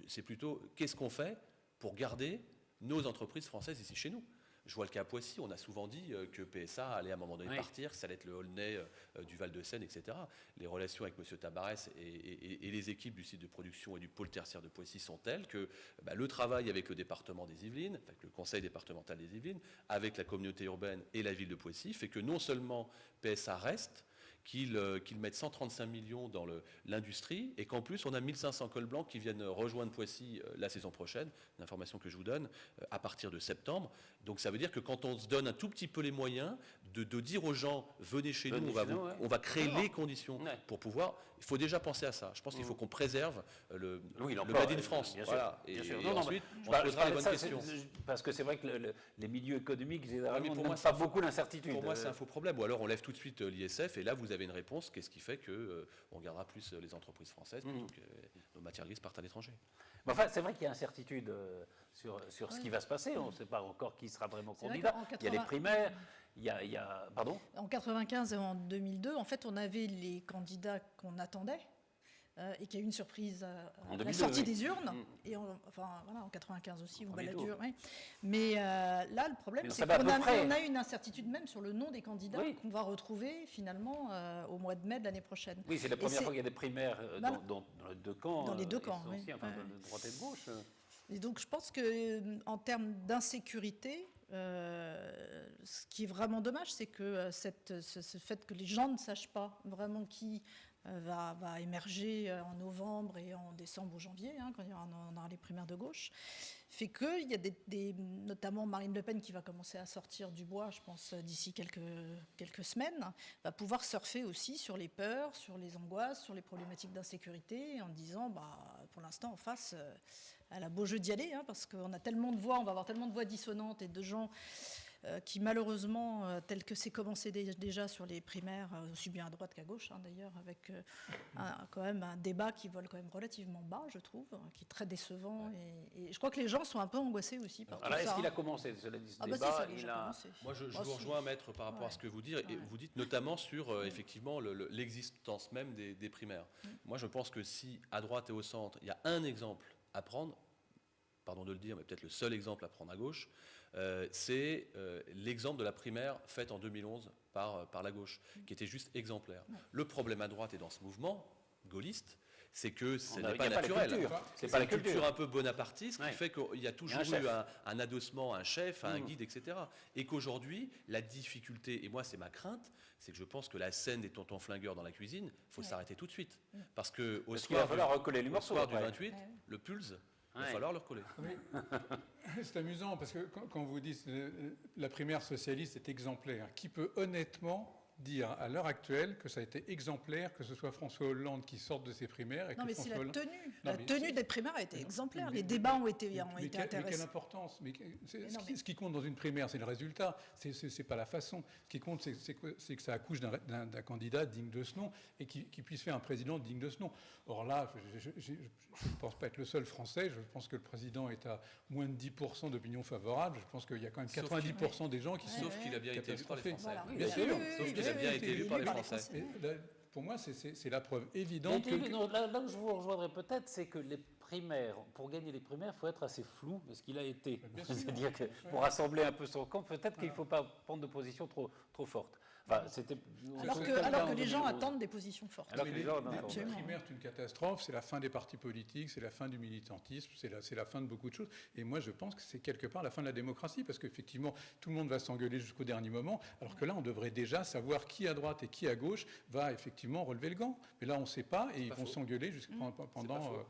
C'est plutôt qu'est-ce qu'on fait pour garder nos entreprises françaises ici chez nous. Je vois le cas à Poissy, on a souvent dit que PSA allait à un moment donné partir, que ça allait être le Aulnay du Val-de-Seine, etc. Les relations avec M. Tabarès et les équipes du site de production et du pôle tertiaire de Poissy sont telles que le travail avec le département des Yvelines, avec le conseil départemental des Yvelines, avec la communauté urbaine et la ville de Poissy, fait que non seulement PSA reste, qu'ils mettent 135 millions dans l'industrie et qu'en plus on a 1500 cols blancs qui viennent rejoindre Poissy la saison prochaine, une information que je vous donne, à partir de septembre. Donc ça veut dire que quand on se donne un tout petit peu les moyens de dire aux gens venez chez nous, on va créer les conditions pour pouvoir, il faut déjà penser à ça. Je pense qu'il faut qu'on préserve le Made in France. Voilà. Et ensuite, on se posera les bonnes questions. Parce que c'est vrai que les milieux économiques, généralement, n'ont pas beaucoup d'incertitude. Pour moi, c'est un faux problème. Ou alors on lève tout de suite l'ISF et là, vous avez une réponse. Qu'est-ce qui fait qu'on gardera plus les entreprises françaises plutôt que nos matières grises partent à l'étranger? Enfin, c'est vrai qu'il y a incertitude sur ce qui va se passer. On ne sait pas encore qui sera vraiment candidat. Il y a les primaires. Pardon ? En 1995 et en 2002, en fait, on avait les candidats qu'on attendait. Et qu'il y a eu une surprise à la sortie des urnes, et en 95 aussi, ou Balladur. Ouais. Mais là, le problème, c'est qu'on a une incertitude même sur le nom des candidats qu'on va retrouver finalement au mois de mai de l'année prochaine. Oui, c'est la première fois qu'il y a des primaires dans les deux camps. Dans les deux camps, oui. De droite et de gauche. Et donc, je pense qu'en termes d'insécurité, ce qui est vraiment dommage, c'est que ce fait que les gens ne sachent pas vraiment qui va émerger en novembre et en décembre ou janvier, quand on aura les primaires de gauche, fait qu'il y a notamment Marine Le Pen qui va commencer à sortir du bois, je pense, d'ici quelques semaines, va pouvoir surfer aussi sur les peurs, sur les angoisses, sur les problématiques d'insécurité, en disant, pour l'instant, en face, elle a beau jeu d'y aller, parce qu'on a tellement de voix, on va avoir tellement de voix dissonantes et de gens qui malheureusement, tel que c'est commencé déjà sur les primaires, aussi bien à droite qu'à gauche d'ailleurs, avec quand même un débat qui vole quand même relativement bas, je trouve, qui est très décevant. Et je crois que les gens sont un peu angoissés aussi par tout ça. Est-ce qu'il a commencé ce débat Moi, je vous rejoins, Maître, par rapport à ce que vous dites, et vous dites notamment sur effectivement l'existence même des primaires. Moi, je pense que si à droite et au centre, il y a un exemple à prendre, pardon de le dire, mais peut-être le seul exemple à prendre à gauche, c'est l'exemple de la primaire faite en 2011 par la gauche, qui était juste exemplaire. Le problème à droite et dans ce mouvement gaulliste, c'est que ce n'est pas naturel. C'est pas la culture un peu bonapartiste qui fait qu'il y a toujours eu un adossement, un chef, un guide, etc. Et qu'aujourd'hui, la difficulté, et moi c'est ma crainte, c'est que je pense que la scène des tontons flingueurs dans la cuisine, il faut s'arrêter tout de suite. Parce qu'au soir du 28, le Pulse, Il va falloir leur coller. Oui. C'est amusant parce que quand vous dites la primaire socialiste est exemplaire, qui peut honnêtement dire à l'heure actuelle que ça a été exemplaire, que ce soit François Hollande qui sorte de ses primaires. Et non, que mais c'est François la Hollande... tenue. La tenue des primaires a été exemplaire. Les débats ont été intéressants. Mais quelle importance. Ce qui compte dans une primaire, c'est le résultat. C'est pas la façon. Ce qui compte, c'est que ça accouche d'un candidat digne de ce nom et qui puisse faire un président digne de ce nom. Or là, je ne pense pas être le seul Français. Je pense que le président est à moins de 10% d'opinion favorable. Je pense qu'il y a quand même 90% des gens qui sont... Sauf qu'il a bien été élu par les Français. Voilà. Bien sûr. Sauf qu'il a bien été élu par les Français. Pour moi, c'est la preuve évidente Là où je vous rejoindrai peut-être, c'est que les primaires, pour gagner les primaires, il faut être assez flou, parce qu'il a été. C'est-à-dire que pour rassembler un peu son camp, peut-être qu'il ne faut pas prendre de position trop forte. Enfin, alors que les gens attendent des positions fortes. Les primaires, c'est une catastrophe, c'est la fin des partis politiques, c'est la fin du militantisme, c'est la fin de beaucoup de choses. Et moi, je pense que c'est quelque part la fin de la démocratie, parce qu'effectivement, tout le monde va s'engueuler jusqu'au dernier moment, alors que là, on devrait déjà savoir qui à droite et qui à gauche va effectivement relever le gant. Mais là, on ne sait pas, et ils vont s'engueuler pendant...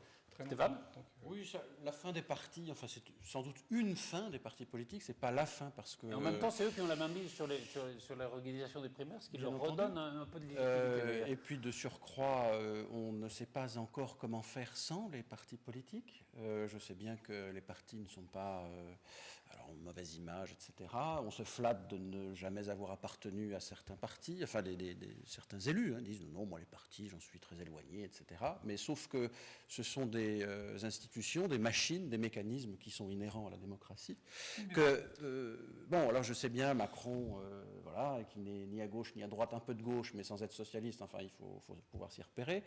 Stéphane ? Oui, la fin des partis, enfin c'est sans doute une fin des partis politiques, c'est pas la fin parce que... Et en même temps, c'est eux qui ont la main mise sur la organisation des primaires, ce qui leur redonne un peu de légitimité. Et puis de surcroît, on ne sait pas encore comment faire sans les partis politiques. Je sais bien que les partis ne sont pas... alors, mauvaise image, etc. On se flatte de ne jamais avoir appartenu à certains partis, enfin certains élus disent non, moi les partis, j'en suis très éloigné, etc. Mais sauf que ce sont des institutions, des machines, des mécanismes qui sont inhérents à la démocratie. Bon, alors je sais bien, Macron, voilà, qui n'est ni à gauche ni à droite, un peu de gauche, mais sans être socialiste, enfin il faut pouvoir s'y repérer.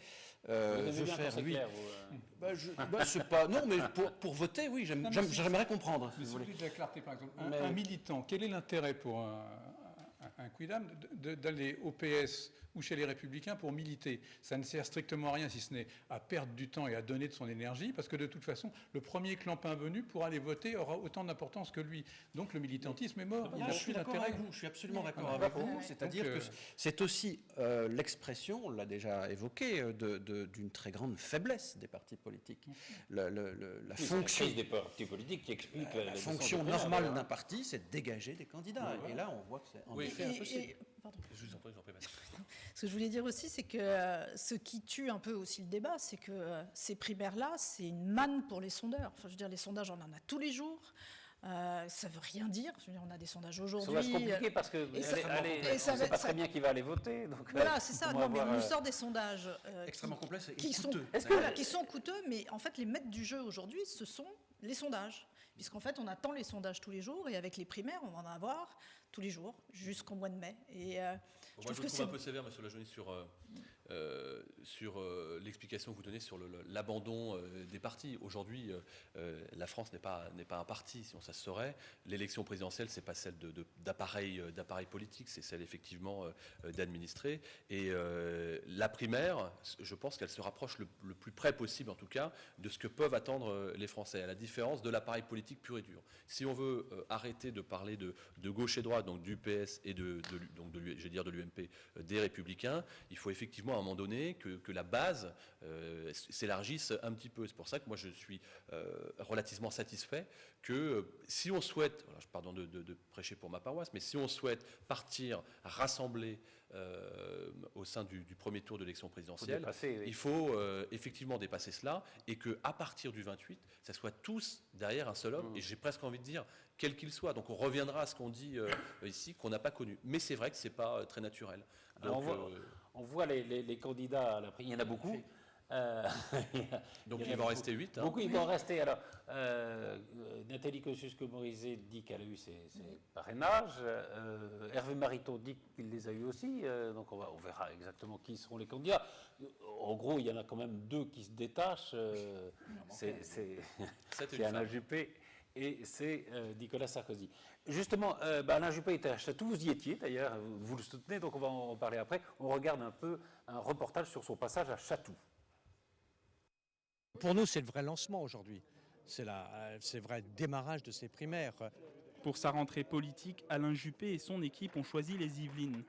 Vous bien faire, lui. C'est pas... Non, mais pour voter, oui, j'aimerais comprendre. Mais si vous voulez de la clarté, par exemple, un militant, quel est l'intérêt pour un quidam d'aller au PS ou chez les Républicains pour militer? Ça ne sert strictement à rien, si ce n'est à perdre du temps et à donner de son énergie, parce que de toute façon, le premier clampin venu pour aller voter aura autant d'importance que lui. Donc le militantisme est mort. Je suis d'accord avec vous, je suis absolument d'accord avec vous. C'est-à-dire que c'est aussi l'expression, on l'a déjà évoqué, d'une très grande faiblesse des partis politiques. La fonction des partis politiques qui explique la fonction normale d'un parti, c'est de dégager des candidats. Et là, on voit que c'est en effet impossible. Je vous en prie, Ce que je voulais dire aussi, c'est que ce qui tue un peu aussi le débat, c'est que ces primaires-là, c'est une manne pour les sondeurs. Enfin, je veux dire, les sondages, on en a tous les jours. Ça ne veut rien dire. Je veux dire, on a des sondages aujourd'hui. Ça va se compliquer parce que on ne sait pas très bien qui va aller voter. Donc, voilà, c'est ça. Non, mais on nous sort des sondages extrêmement complexes et coûteux. Qui sont coûteux, mais en fait, les maîtres du jeu aujourd'hui, ce sont les sondages. Puisqu'en fait, on attend les sondages tous les jours, et avec les primaires, on va en avoir tous les jours, jusqu'au mois de mai. Et moi, je trouve un peu sévère, M. Lajonie, sur l'explication que vous donnez sur l'abandon des partis. Aujourd'hui, la France n'est pas un parti, sinon ça se saurait. L'élection présidentielle, c'est pas celle d'appareil politique, c'est celle effectivement d'administrer. Et la primaire, je pense qu'elle se rapproche le plus près possible, en tout cas, de ce que peuvent attendre les Français, à la différence de l'appareil politique pur et dur. Si on veut arrêter de parler de gauche et droite, donc du PS et de l'UMP, des Républicains, il faut effectivement à un moment donné que la base s'élargisse un petit peu. C'est pour ça que moi je suis relativement satisfait que si on souhaite, voilà, pardon de prêcher pour ma paroisse, mais si on souhaite partir rassembler au sein du premier tour de l'élection présidentielle, il faut effectivement dépasser cela, et qu'à partir du 28, ça soit tous derrière un seul homme, et j'ai presque envie de dire quel qu'il soit. Donc on reviendra à ce qu'on dit ici, qu'on n'a pas connu. Mais c'est vrai que ce n'est pas très naturel. Donc, on voit les candidats à la primaire, il y en a beaucoup. Donc il va en rester 8. Beaucoup, il va en rester. Alors, Nathalie Kosciusko-Morizet dit qu'elle a eu ses parrainages. Hervé Mariton dit qu'il les a eu aussi. Donc on verra exactement qui seront les candidats. En gros, il y en a quand même 2 qui se détachent. C'est Alain Juppé et c'est Nicolas Sarkozy. Justement, Alain Juppé était à Chatou, vous y étiez d'ailleurs, vous le soutenez, donc on va en parler après. On regarde un peu un reportage sur son passage à Chatou. Pour nous, c'est le vrai lancement aujourd'hui. C'est le vrai démarrage de ces primaires. Pour sa rentrée politique, Alain Juppé et son équipe ont choisi les Yvelines.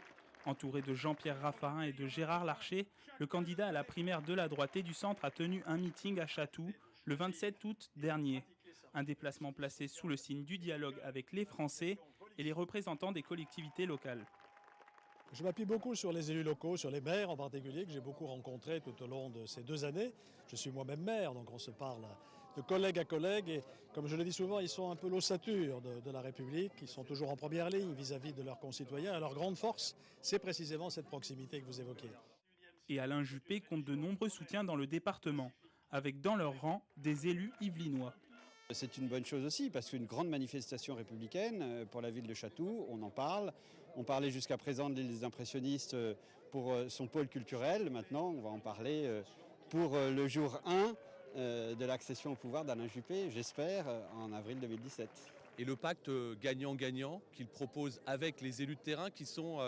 Entouré de Jean-Pierre Raffarin et de Gérard Larcher, le candidat à la primaire de la droite et du centre a tenu un meeting à Chatou le 27 août dernier. Un déplacement placé sous le signe du dialogue avec les Français et les représentants des collectivités locales. Je m'appuie beaucoup sur les élus locaux, sur les maires en particulier, que j'ai beaucoup rencontrés tout au long de ces 2 années. Je suis moi-même maire, donc on se parle de collègue à collègue. Et comme je le dis souvent, ils sont un peu l'ossature de la République. Ils sont toujours en première ligne vis-à-vis de leurs concitoyens. Et leur grande force, c'est précisément cette proximité que vous évoquiez. Et Alain Juppé compte de nombreux soutiens dans le département, avec dans leur rang des élus yvelinois. C'est une bonne chose aussi, parce qu'une grande manifestation républicaine pour la ville de Chatou, on en parle. On parlait jusqu'à présent des impressionnistes pour son pôle culturel. Maintenant, on va en parler pour le jour 1 de l'accession au pouvoir d'Alain Juppé, j'espère, en avril 2017. Et le pacte gagnant-gagnant qu'il propose avec les élus de terrain qui sont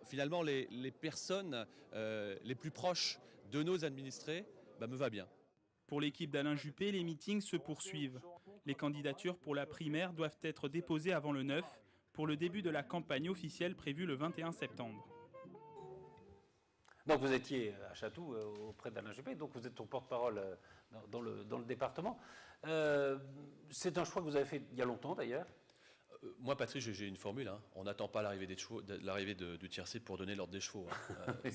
finalement les personnes les plus proches de nos administrés, me va bien. Pour l'équipe d'Alain Juppé, les meetings se poursuivent. Les candidatures pour la primaire doivent être déposées avant le 9 pour le début de la campagne officielle prévue le 21 septembre. Donc vous étiez à Chatou auprès d'Alain Juppé, donc vous êtes son porte-parole dans le département. C'est un choix que vous avez fait il y a longtemps d'ailleurs. Moi, Patrice, j'ai une formule. On n'attend pas l'arrivée du tiercé pour donner l'ordre des chevaux.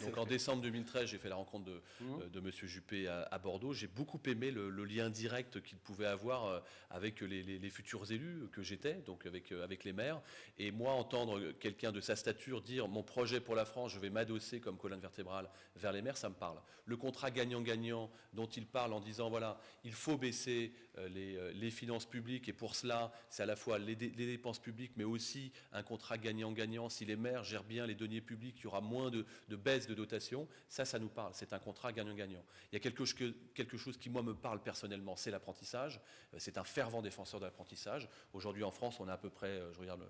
Donc en décembre 2013, j'ai fait la rencontre de M. Juppé à Bordeaux. J'ai beaucoup aimé le lien direct qu'il pouvait avoir avec les futurs élus que j'étais, donc avec les maires. Et moi, entendre quelqu'un de sa stature dire « mon projet pour la France, je vais m'adosser comme colonne vertébrale vers les maires », ça me parle. Le contrat gagnant-gagnant dont il parle en disant « voilà, il faut baisser les finances publiques et pour cela, c'est à la fois les dépenses publiques, mais aussi un contrat gagnant-gagnant. Si les maires gèrent bien les deniers publics, il y aura moins de baisse de dotation. Ça nous parle. C'est un contrat gagnant-gagnant. Il y a quelque chose qui, moi, me parle personnellement, c'est l'apprentissage. C'est un fervent défenseur de l'apprentissage. Aujourd'hui, en France, on a à peu près, je regarde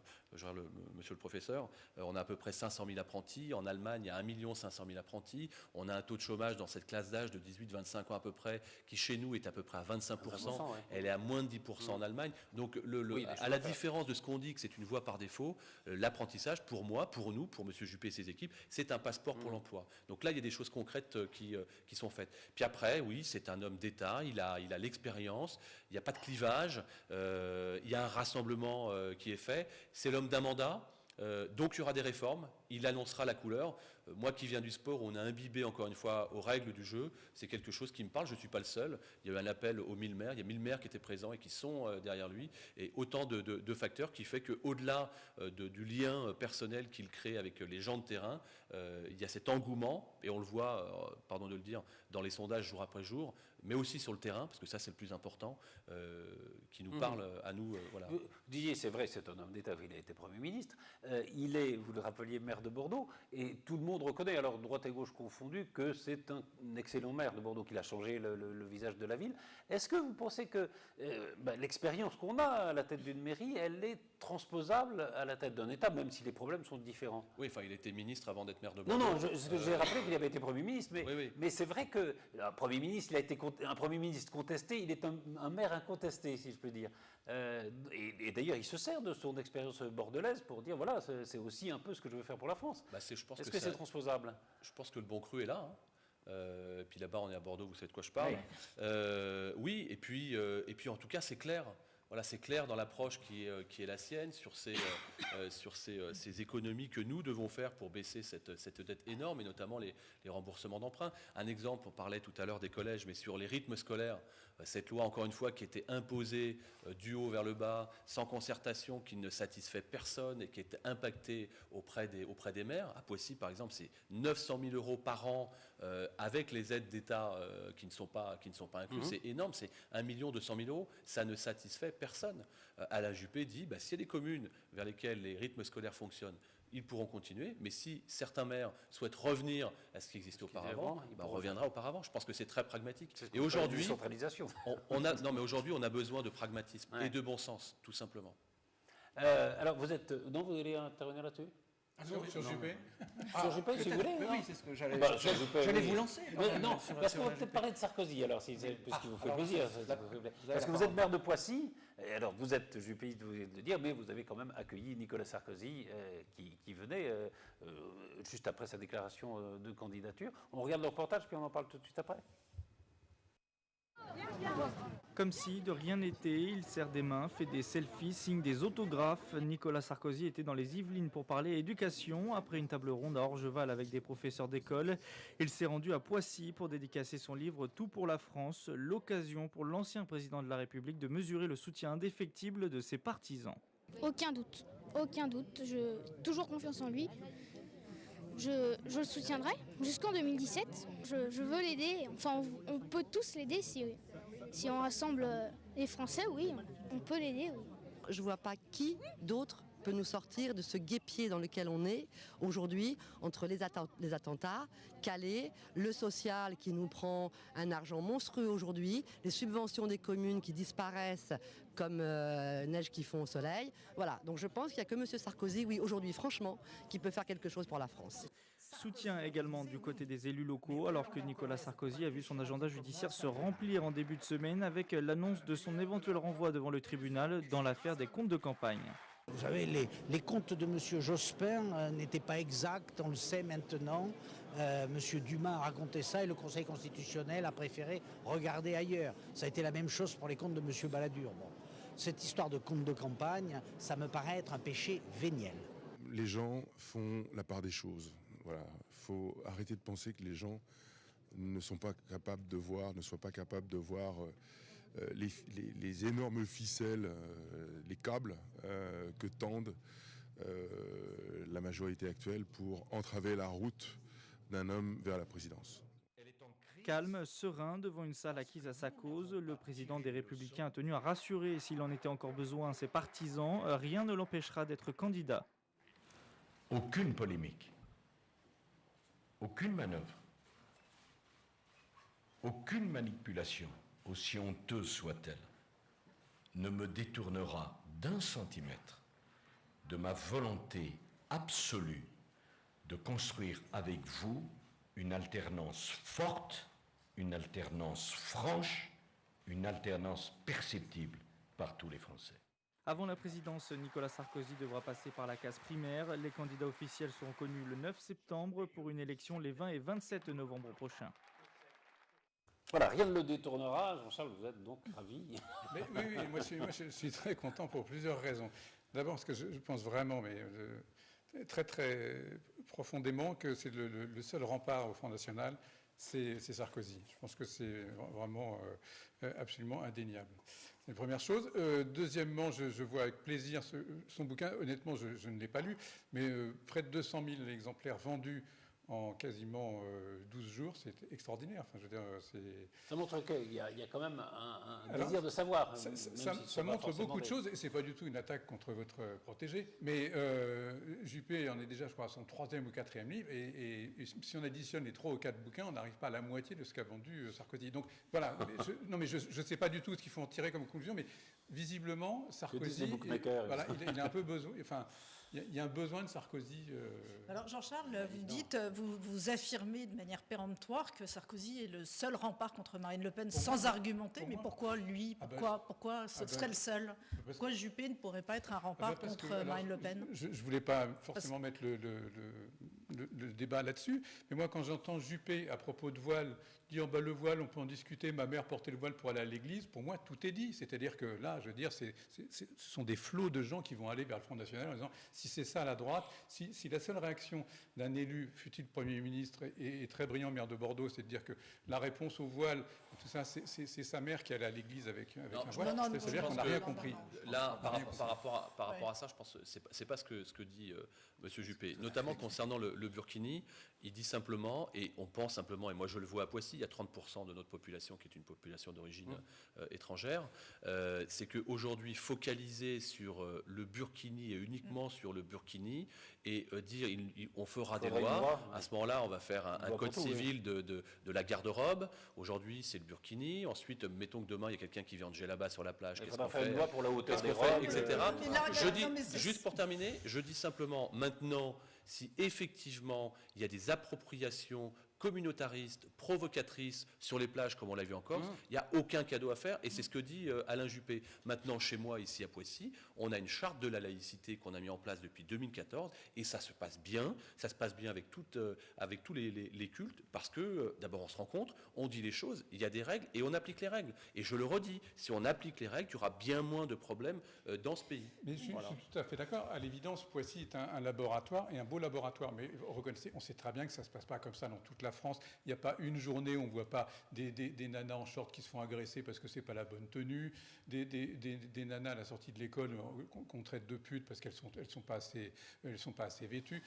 monsieur le professeur, on a à peu près 500 000 apprentis. En Allemagne, il y a 1 500 000 apprentis. On a un taux de chômage dans cette classe d'âge de 18-25 ans à peu près, qui chez nous est à peu près à 25%. Ouais. Elle est à moins de 10% en Allemagne. Donc, à la différence de ce qu'on dit que c'est une voie par défaut, l'apprentissage, pour moi, pour nous, pour M. Juppé et ses équipes, c'est un passeport pour l'emploi. Donc là, il y a des choses concrètes qui sont faites. Puis après, oui, c'est un homme d'État, il a l'expérience, il n'y a pas de clivage, il y a un rassemblement qui est fait. C'est l'homme d'un mandat. Donc il y aura des réformes, il annoncera la couleur. Moi qui viens du sport, on a imbibé encore une fois aux règles du jeu, c'est quelque chose qui me parle, je ne suis pas le seul. Il y a eu un appel aux 1000 maires, il y a 1000 maires qui étaient présents et qui sont derrière lui, et autant de facteurs qui fait qu'au-delà du lien personnel qu'il crée avec les gens de terrain, il y a cet engouement, et on le voit, pardon de le dire, dans les sondages jour après jour, mais aussi sur le terrain, parce que ça c'est le plus important, qui nous parle à nous. Voilà. Vous disiez, c'est vrai, c'est un homme d'État, il a été Premier ministre, il est, vous le rappeliez, maire de Bordeaux, et tout le monde reconnaît, alors droite et gauche confondu, que c'est un excellent maire de Bordeaux, qu'il a changé le visage de la ville. Est-ce que vous pensez que l'expérience qu'on a à la tête d'une mairie, elle est transposable à la tête d'un État, même si les problèmes sont différents? Oui, enfin, il était ministre avant d'être maire de Bordeaux. Non, j'ai rappelé qu'il avait été Premier ministre, mais c'est vrai qu'un Premier ministre, un Premier ministre contesté, il est un maire incontesté, si je peux dire. Et d'ailleurs, il se sert de son expérience bordelaise pour dire, voilà, c'est aussi un peu ce que je veux faire pour la France. Est-ce que c'est transposable? Je pense que le bon cru est là. Puis là-bas, on est à Bordeaux, vous savez de quoi je parle. Oui, et puis en tout cas, c'est clair. Voilà, c'est clair dans l'approche qui est la sienne sur ces économies que nous devons faire pour baisser cette dette énorme, et notamment les remboursements d'emprunts. Un exemple, on parlait tout à l'heure des collèges, mais sur les rythmes scolaires, cette loi, encore une fois, qui était imposée du haut vers le bas, sans concertation, qui ne satisfait personne et qui est impactée auprès des maires. À Poissy, par exemple, c'est 900 000 € par an avec les aides d'État qui ne sont pas incluses. C'est énorme, c'est 1 200 000 €. Ça ne satisfait personne. Alain Juppé dit, s'il y a des communes vers lesquelles les rythmes scolaires fonctionnent, ils pourront continuer, mais si certains maires souhaitent revenir à ce qui existait auparavant, on reviendra auparavant. Je pense que c'est très pragmatique. Et aujourd'hui, aujourd'hui, on a besoin de pragmatisme et de bon sens, tout simplement. Alors, vous allez intervenir là-dessus? Sur Juppé Sur Juppé, si vous voulez. Oui, c'est ce que j'allais vous lancer. Non, parce qu'on va peut-être parler de Sarkozy, alors, si c'est ce qui vous fait plaisir. Parce que vous êtes maire de Poissy, et alors vous êtes juppéiste, vous venez de le dire, mais vous avez quand même accueilli Nicolas Sarkozy, qui venait juste après sa déclaration de candidature. On regarde le reportage, puis on en parle tout de suite après. Comme si de rien n'était, il serre des mains, fait des selfies, signe des autographes. Nicolas Sarkozy était dans les Yvelines pour parler éducation. Après une table ronde à Orgeval avec des professeurs d'école, il s'est rendu à Poissy pour dédicacer son livre Tout pour la France, l'occasion pour l'ancien président de la République de mesurer le soutien indéfectible de ses partisans. Aucun doute, j'ai toujours confiance en lui. Je le soutiendrai jusqu'en 2017. Je veux l'aider. Enfin, on peut tous l'aider si on rassemble les Français, oui, on peut l'aider. Oui. Je ne vois pas qui d'autre peut nous sortir de ce guêpier dans lequel on est aujourd'hui, entre les attentats, Calais, le social qui nous prend un argent monstrueux aujourd'hui, les subventions des communes qui disparaissent comme neige qui fond au soleil. Voilà, donc je pense qu'il n'y a que M. Sarkozy, oui, aujourd'hui, franchement, qui peut faire quelque chose pour la France. Soutien également du côté des élus locaux, alors que Nicolas Sarkozy a vu son agenda judiciaire se remplir en début de semaine avec l'annonce de son éventuel renvoi devant le tribunal dans l'affaire des comptes de campagne. Vous savez, les comptes de M. Jospin n'étaient pas exacts, on le sait maintenant. M. Dumas a raconté ça et le Conseil constitutionnel a préféré regarder ailleurs. Ça a été la même chose pour les comptes de M. Balladur. Bon. Cette histoire de comptes de campagne, ça me paraît être un péché véniel. Les gens font la part des choses. Voilà, faut arrêter de penser que les gens ne sont pas capables de voir, ne soient pas capables de voir les énormes ficelles, les câbles que tendent la majorité actuelle pour entraver la route d'un homme vers la présidence. Calme, serein, devant une salle acquise à sa cause, le président des Républicains a tenu à rassurer, s'il en était encore besoin, ses partisans. Rien ne l'empêchera d'être candidat. Aucune polémique. Aucune manœuvre, aucune manipulation, aussi honteuse soit-elle, ne me détournera d'un centimètre de ma volonté absolue de construire avec vous une alternance forte, une alternance franche, une alternance perceptible par tous les Français. Avant la présidence, Nicolas Sarkozy devra passer par la case primaire. Les candidats officiels seront connus le 9 septembre pour une élection les 20 et 27 novembre prochains. Voilà, rien ne le détournera. Jean-Charles, vous êtes donc ravi. Oui, moi je suis très content pour plusieurs raisons. D'abord parce que je pense vraiment, très très profondément, que c'est le seul rempart au Front National, c'est Sarkozy. Je pense que c'est vraiment absolument indéniable. C'est la première chose. Deuxièmement, je vois avec plaisir son bouquin. Honnêtement, je ne l'ai pas lu, mais près de 200 000 exemplaires vendus en quasiment 12 jours, c'est extraordinaire. Enfin, je veux dire, ça montre qu'il y a quand même un désir de savoir. Ça montre beaucoup de choses, et ce n'est pas du tout une attaque contre votre protégé. Mais Juppé en est déjà, je crois, à son 3e ou 4e livre, et si on additionne les 3 ou 4 bouquins, on n'arrive pas à la moitié de ce qu'a vendu Sarkozy. Donc voilà, je ne sais pas du tout ce qu'il faut en tirer comme conclusion, mais visiblement, Sarkozy, voilà, il a un peu besoin... Enfin, il y a un besoin de Sarkozy. Alors Jean-Charles, vous dites, vous affirmez de manière péremptoire que Sarkozy est le seul rempart contre Marine Le Pen sans argumenter, mais pourquoi lui? Pourquoi ce serait le seul? Pourquoi Juppé ne pourrait pas être un rempart contre Marine Le Pen? Je ne voulais pas forcément mettre le débat là-dessus, mais moi quand j'entends Juppé à propos de voile dire le voile, on peut en discuter, ma mère portait le voile pour aller à l'église, pour moi tout est dit. C'est-à-dire que là, je veux dire, ce sont des flots de gens qui vont aller vers le Front National en disant si c'est ça à la droite, si la seule réaction d'un élu, fut-il Premier ministre et très brillant maire de Bordeaux, c'est de dire que la réponse au voile, tout ça, c'est sa mère qui allait à l'église avec un voile, c'est-à-dire qu'on n'a rien compris. Là, par rapport à ça, je pense que c'est pas ce que dit M. Juppé, notamment concernant le Burkini. Il dit simplement, et on pense simplement, et moi je le vois à Poissy, il y a 30% de notre population qui est une population d'origine étrangère, c'est qu'aujourd'hui, focaliser sur le Burkini et uniquement sur le Burkini, et dire on fera des lois, à ce moment-là on va faire un code civil de la garde-robe. Aujourd'hui c'est le Burkini, ensuite mettons que demain il y a quelqu'un qui vient de djellaba sur la plage, qu'est-ce qu'on fait, une loi pour la hauteur des robes, etc. Juste pour terminer, je dis simplement maintenant, si effectivement il y a des appropriations communautariste, provocatrice sur les plages comme on l'a vu en Corse, il n'y a aucun cadeau à faire et c'est ce que dit Alain Juppé. Maintenant, chez moi, ici à Poissy, on a une charte de la laïcité qu'on a mis en place depuis 2014 et ça se passe bien avec, avec tous les cultes parce que d'abord on se rencontre, on dit les choses, il y a des règles et on applique les règles. Et je le redis, si on applique les règles, il y aura bien moins de problèmes dans ce pays. Mais je suis tout à fait d'accord. À l'évidence, Poissy est un laboratoire et un beau laboratoire. Mais reconnaissez, on sait très bien que ça ne se passe pas comme ça dans toute la France. Il n'y a pas une journée où on ne voit pas des nanas en short qui se font agresser parce que ce n'est pas la bonne tenue, des nanas à la sortie de l'école qu'on traite de putes parce qu'elles ne sont pas assez vêtues.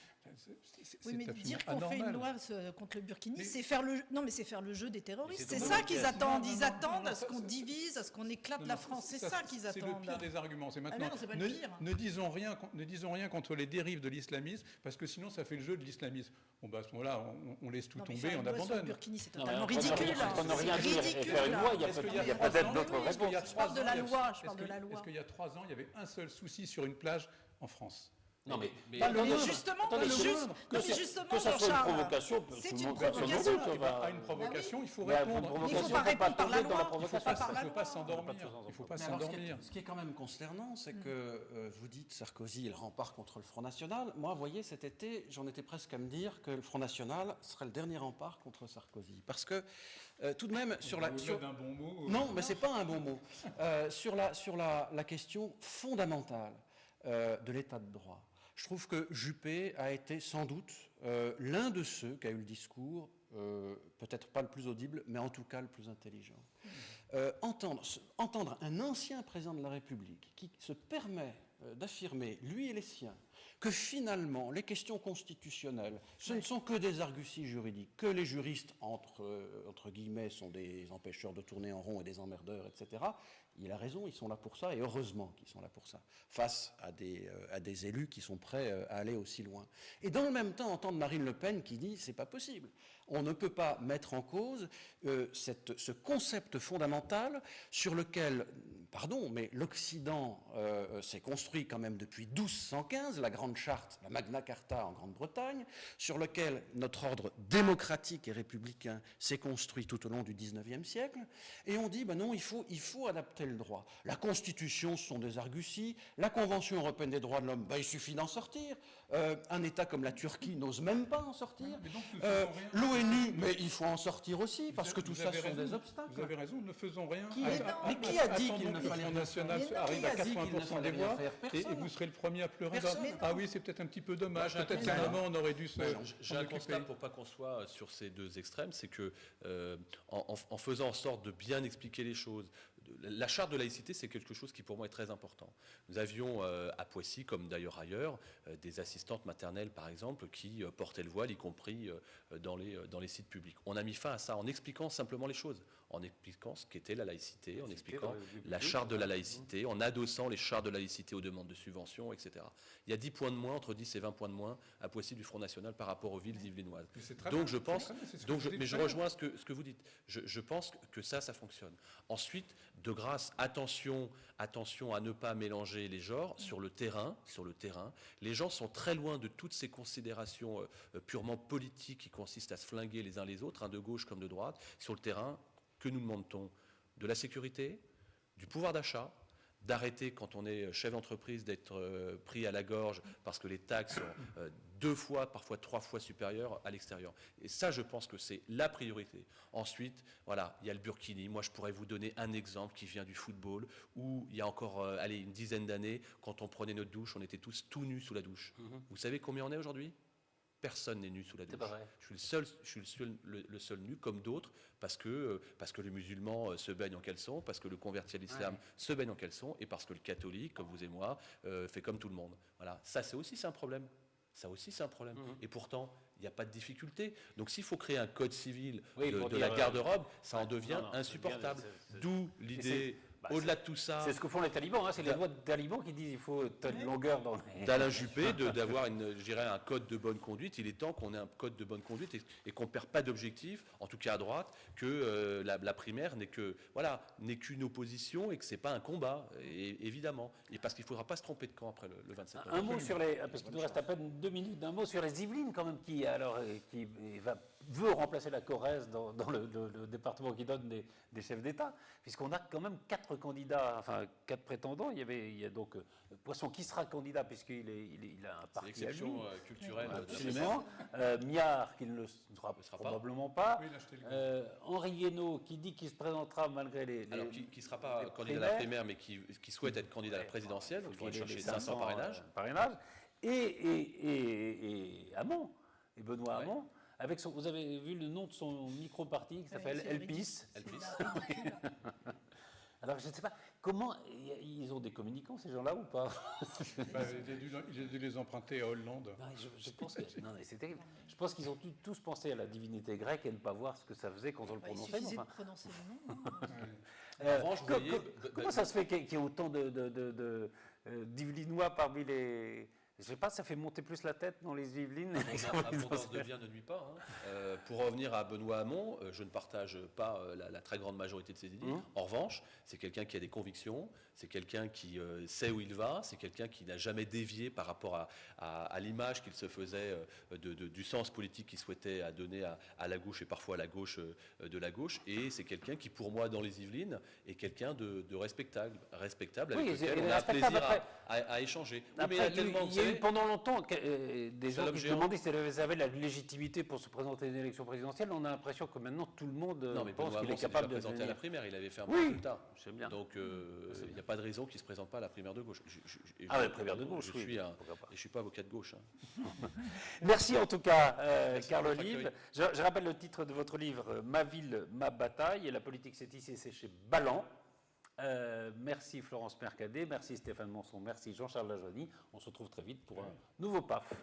Oui, mais dire qu'on fait une loi contre le burkini, c'est faire le jeu des terroristes. C'est ça qu'ils attendent. Ils attendent à ce qu'on divise, à ce qu'on éclate la France. C'est ça qu'ils attendent. C'est le pire des arguments. C'est maintenant. Ne disons rien contre les dérives de l'islamisme parce que sinon ça fait le jeu de l'islamisme. Bon, bah, à ce moment-là, on laisse tout tomber, on abandonne. Le burkini, c'est totalement ridicule. On n'a rien dit et faire une loi, il n'y a peut-être d'autres réponses. Je parle de la loi. Est-ce qu'il y a 3 ans, il y avait un seul souci sur une plage en France? Non, mais justement, que ça soit une provocation, c'est une provocation. À une provocation, il faut répondre. Il ne faut pas répondre par la loi. Il ne faut pas s'endormir. Ce qui est quand même consternant, c'est que vous dites Sarkozy, il rempart contre le Front National. Moi, vous voyez, cet été, j'en étais presque à me dire que le Front National serait le dernier rempart contre Sarkozy. Parce que tout de même, sur la... d'un bon mot. Non, mais ce n'est pas un bon mot. Sur la question fondamentale de l'état de droit. Je trouve que Juppé a été sans doute l'un de ceux qui a eu le discours, peut-être pas le plus audible, mais en tout cas le plus intelligent. Entendre un ancien président de la République qui se permet d'affirmer, lui et les siens, que finalement les questions constitutionnelles, ce ne sont que des arguties juridiques, que les juristes, entre guillemets, sont des empêcheurs de tourner en rond et des emmerdeurs, etc., il a raison, ils sont là pour ça, et heureusement qu'ils sont là pour ça, face à des élus qui sont prêts à aller aussi loin. Et dans le même temps, entendre Marine Le Pen qui dit « c'est pas possible ». On ne peut pas mettre en cause ce concept fondamental sur lequel, pardon, mais l'Occident s'est construit quand même depuis 1215, la Grande Charte, la Magna Carta en Grande-Bretagne, sur lequel notre ordre démocratique et républicain s'est construit tout au long du XIXe siècle. Et on dit, ben non, il faut adapter le droit. La Constitution, ce sont des arguties. La Convention européenne des droits de l'homme, ben, il suffit d'en sortir. Un État comme la Turquie n'ose même pas en sortir. L'ONU, mais il faut en sortir aussi, parce que tout ça sont des obstacles. Vous avez raison, ne faisons rien. Mais qui a dit qu'il ne fallait rien faire? Le Front National arrive à 80% des voix, et vous serez le premier à pleurer. Ah oui, c'est peut-être un petit peu dommage. Peut-être qu'à un moment, on aurait dû se... J'ai un constat pour pas qu'on soit sur ces deux extrêmes, c'est que en faisant en sorte de bien expliquer les choses, la charte de laïcité, c'est quelque chose qui pour moi est très important. Nous avions à Poissy, comme d'ailleurs ailleurs, des assistantes maternelles par exemple qui portaient le voile, y compris dans les sites publics. On a mis fin à ça en expliquant simplement les choses, en expliquant ce qu'était la laïcité, en expliquant la charte de la laïcité, en adossant les chartes de laïcité aux demandes de subventions, etc. Il y a 10 points de moins, entre 10 et 20 points de moins à Poissy du Front National par rapport aux villes yvelinoises. Donc je pense, mais je rejoins ce que vous dites. Je pense que ça fonctionne. Ensuite, de grâce, attention à ne pas mélanger les genres sur le terrain. Les gens sont très loin de toutes ces considérations purement politiques qui consistent à se flinguer les uns les autres, de gauche comme de droite. Sur le terrain, que nous demande-t-on? De la sécurité, du pouvoir d'achat, d'arrêter, quand on est chef d'entreprise, d'être pris à la gorge parce que les taxes sont 2 fois, parfois 3 fois supérieures à l'extérieur. Et ça, je pense que c'est la priorité. Ensuite, voilà, il y a le burkini. Moi, je pourrais vous donner un exemple qui vient du football, où il y a encore une dizaine d'années, quand on prenait notre douche, on était tous tout nus sous la douche. Vous savez combien on est aujourd'hui? Personne n'est nu sous la douche. Je suis le seul nu, comme d'autres, parce que les musulmans se baignent en caleçon, parce que le converti à l'islam se baigne en caleçon, et parce que le catholique, comme vous et moi, fait comme tout le monde. Voilà. Ça aussi, c'est un problème. Et pourtant, il n'y a pas de difficulté. Donc s'il faut créer un code civil de la garde-robe, ça en devient insupportable. D'où l'idée... Au-delà de tout ça... C'est ce que font les talibans, c'est les lois de talibans qui disent qu'il faut telle longueur dans les... D'Alain Juppé, d'avoir un code de bonne conduite. Il est temps qu'on ait un code de bonne conduite et qu'on ne perd pas d'objectif, en tout cas à droite, que la primaire n'est qu'une opposition et que ce n'est pas un combat, évidemment. Et parce qu'il ne faudra pas se tromper de camp après le 27 octobre. Un mot sur parce qu'il nous reste à peine 2 minutes, un mot sur les Yvelines quand même, qui va veut remplacer la Corrèze dans le département qui donne des chefs d'État, puisqu'on a quand même 4 candidats, enfin 4 prétendants. Il y a donc Poisson qui sera candidat puisqu'il a un parti. C'est l'exception culturelle. Absolument. Miard qui ne le sera probablement pas. Oui, Henri Guénaud qui dit qu'il se présentera malgré les. Alors qui ne sera pas candidat à la primaire, mais qui souhaite être candidat à la présidentielle. Donc il faudrait chercher 500 parrainages. Et Hamon, et Benoît Hamon. Vous avez vu le nom de son micro-parti qui s'appelle Elpis. Alors, je ne sais pas, comment ils ont des communicants, ces gens-là, ou pas? Il a dû les emprunter à Hollande. Non, je pense que, c'est terrible. Je pense qu'ils ont tous pensé à la divinité grecque et ne pas voir ce que ça faisait quand on le prononçait. Il suffisait de prononcer le nom. En revanche, vous voyez, comment ça se fait qu'il y ait autant d'Yvelinois parmi les... Je ne sais pas, ça fait monter plus la tête dans les Yvelines. Abondance de biens ne nuit pas. Pour revenir à Benoît Hamon, je ne partage pas la très grande majorité de ses idées. En revanche, c'est quelqu'un qui a des convictions, c'est quelqu'un qui sait où il va, c'est quelqu'un qui n'a jamais dévié par rapport à l'image qu'il se faisait du sens politique qu'il souhaitait donner à la gauche et parfois à la gauche de la gauche. Et c'est quelqu'un qui, pour moi, dans les Yvelines, est quelqu'un de respectable avec lequel on a plaisir à échanger. Pendant longtemps, des gens qui se demandaient si elle avait la légitimité pour se présenter à une élection présidentielle. On a l'impression que maintenant tout le monde pense qu'il est capable de se présenter à la primaire. Il avait fait un bon résultat. Donc il n'y a pas de raison qu'il ne se présente pas à la primaire de gauche. La primaire de gauche, oui. Et je ne suis pas avocat de gauche. Merci en tout cas, Carl Olive. Je rappelle le titre de votre livre, Ma ville, ma bataille. Et la politique, c'est ici, c'est chez Balland. Merci Florence Mercadet, merci Stéphane Monson, merci Jean-Charles Lajoigny. On se retrouve très vite pour un nouveau PAF.